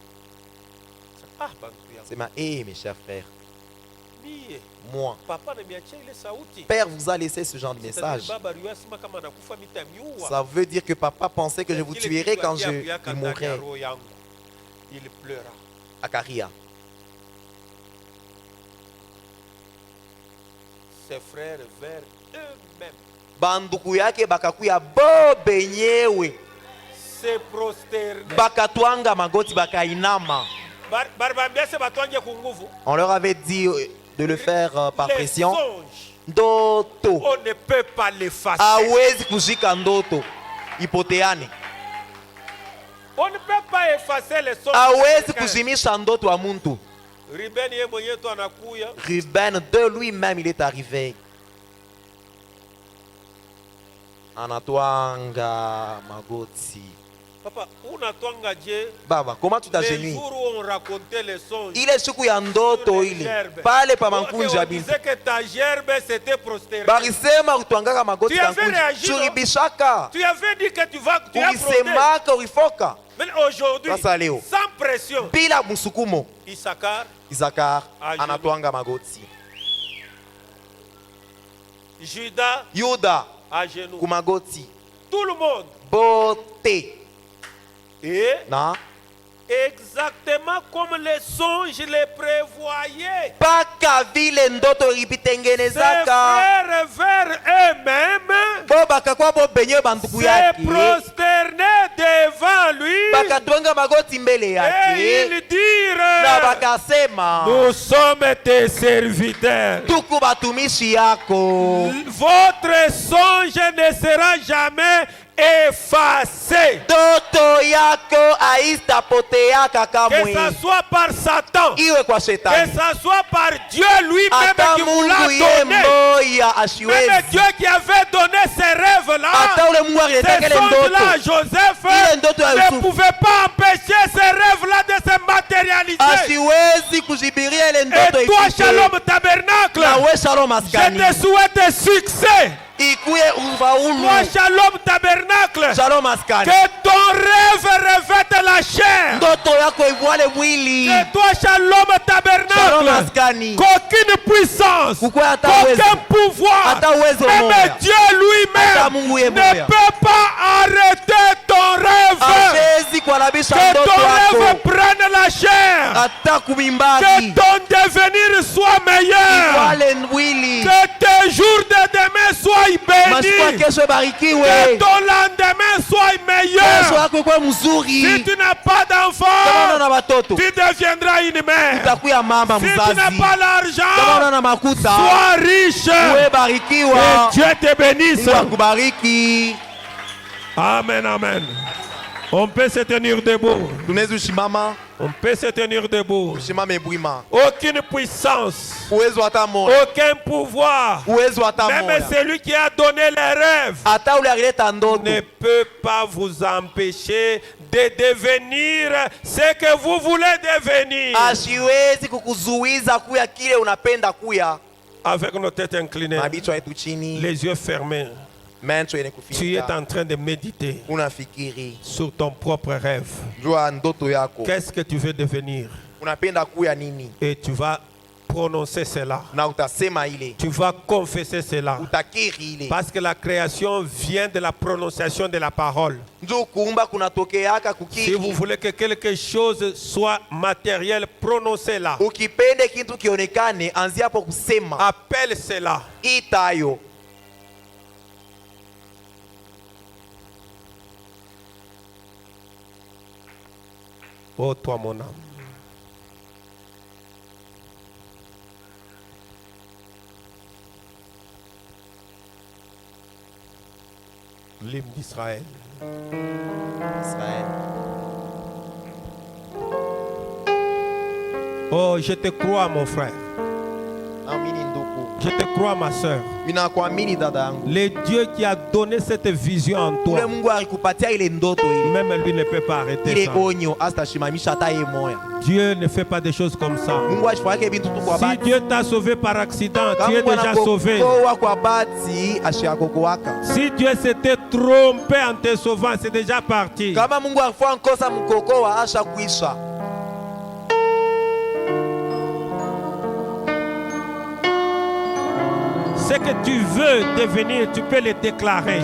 Ah, Bantuya. Sema mes chers frères, Mie, moi, papa ne miachia ile sauti. Père vous a laissé ce genre de message. Baba aliwasema kama anakufa mitamiua. Ça veut dire que papa pensait que je vous Kile tuerais kitu quand akiabuya il ndani mourrait. ya roho yangu. Il pleura. Akaria. Ses frères vers eux-mêmes Banduku yake bakakuya bo benyewe. se prosterner. Bakatwanga magoti bakainama. Barbambia se batwange ku nguvu. On leur avait dit de le faire par Les pression. songes, Ndoto. on ne peut pas l'effacer. Hawezi kushika ndoto. Ipoteane. On ne peut pas effacer les songes. Hawezi kuzimisha ndoto wa muntu. Ruben ye mwenyewe tu anakuya. Ruben de lui-même il est arrivé. Anatwanga magoti. Papa, unatwanga je? Baba, comment tu t'as Les gêné? jours où on racontait les songes. Ile siku ya ndoto ile. Pale pa mankunja On bintu. disait que ta gerbe s'était prosternée. Barisema utwangaka magoti Tu avais kankunja. réagi, non? Suribishaka. Tu avais dit que tu as fraudé. Ulisemaka ulifoka. Mais aujourd'hui, Sasa leo. sans pression, Bila musukumo. Issachar, anatwanga magoti. Judas, Yuda à genoux. kumagoti. Tout le monde. Bote. Et Na. exactement comme les songes les prévoyaient. Paka vile ndoto Ses ilitengenezaka. frères vers eux-mêmes Bo bakakuwa bo benyewe banduku se yake. prosternaient devant lui Bakatwanga magoti mbele et yake. ils Na dirent, bakasema. nous sommes tes serviteurs. Tuku batumishi yako. Votre songe ne sera jamais effacé. Ndoto yako haitapoteaka Que kamwe. ça soit par Satan, Iwe kwa que shetani. ça soit par Dieu lui-même Ata qui vous l'a Mungu ye donné. moya Même ashiwezi. Dieu qui avait donné ces rêves-là, Ata ule Mungu aliyetaka ces ile ndoto. songes-là, Joseph Ile ndoto ya ne Yusufu. pouvait pas empêcher ces rêves-là de se matérialiser. Asiwezi kujibiria ile ndoto Et toi, ifike. Shalom Tabernacle, Na we Shalom je Maskani. te souhaite succès. Ikuye ufaulu. Toi, Shalom Tabernacle, Shalom Maskani. que ton rêve revête la chair. Ndoto yako ivuale mwili. Que toi, Shalom Shalom Tabernacle, Maskani. qu'aucune puissance, Kukuwe hata qu'aucun uwezo. pouvoir, Hata uwezo même moya. Dieu Hata lui-même Mungu ye ne moya. peut pas arrêter ton rêve. Hawezi kuharibisha Que ndoto ton rêve yako. prenne la chair. Hata Que kumimbaki. ton devenir soit meilleur. Ivuale mwili. Que tes jours de demain soient Masiku ya bénis. kesho Que barikiwe. ton lendemain soit Kesho meilleur. yako ikuwe Si mzuri. tu n'as pas Kama d'enfant, una watoto. tu deviendras une mère. Utakuya mama Si tu n'as mzazi. pas Kama l'argent, una makuta. sois riche. Uwe Et barikiwa. Dieu te bénisse. Mungu akubariki. Amen, amen. On peut se tenir debout. Tunaweza ushimama. On peut se tenir debout. Ushimame bwima. Aucune puissance, Uwezo hata moja. aucun pouvoir, Uwezo hata même moja. celui qui a donné les rêves, Hata ule alileta ndoto. ne peut pas vous empêcher de devenir ce que vous voulez devenir. Asiwezi kukuzuiza kuya kile unapenda kuya. Avec nos têtes inclinées, Mabichwa yetu chini. les yeux fermés, Macho yenye tu es kufinika. en train de méditer Unafikiri. sur ton propre rêve. Jua ndoto yako. Qu'est-ce que tu veux devenir? Unapenda kuya nini? Et tu vas prononcer cela. Na utasema ile. Tu vas confesser cela. Utakiri ile. Parce que la création vient de la prononciation de la parole. Ndio kuumba kunatokeaka kukiri. Si vous voulez que quelque chose soit matériel, prononcez-la. Ukipende kitu kionekane, anzia hapo kusema. Appelle cela. Itayo. Oh toi mon âme. L'hymne d'Israël. Israël. Oh, je te crois mon frère. Je te crois ma soeur. Le Dieu qui a donné cette vision en toi, même lui ne peut pas arrêter ça. Dieu ne fait pas des choses comme ça. Si Dieu t'a sauvé par accident, tu es déjà sauvé. Si Dieu s'était trompé en te sauvant, c'est déjà parti. Ce que tu veux devenir, tu peux le déclarer.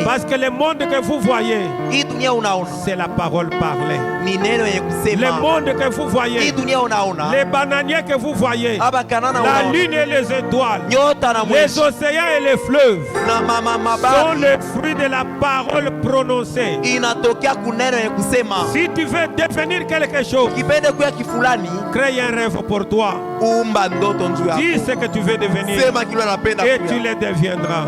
Parce que le monde que vous voyez, c'est la parole parlée. Le monde que vous voyez, les bananiers que vous voyez, la lune et les étoiles, les océans et les fleuves sont les fruits de la parole prononcée. Si tu veux devenir quelque chose, crée un rêve pour toi. Dis ce que tu veux devenir et tu le deviendras.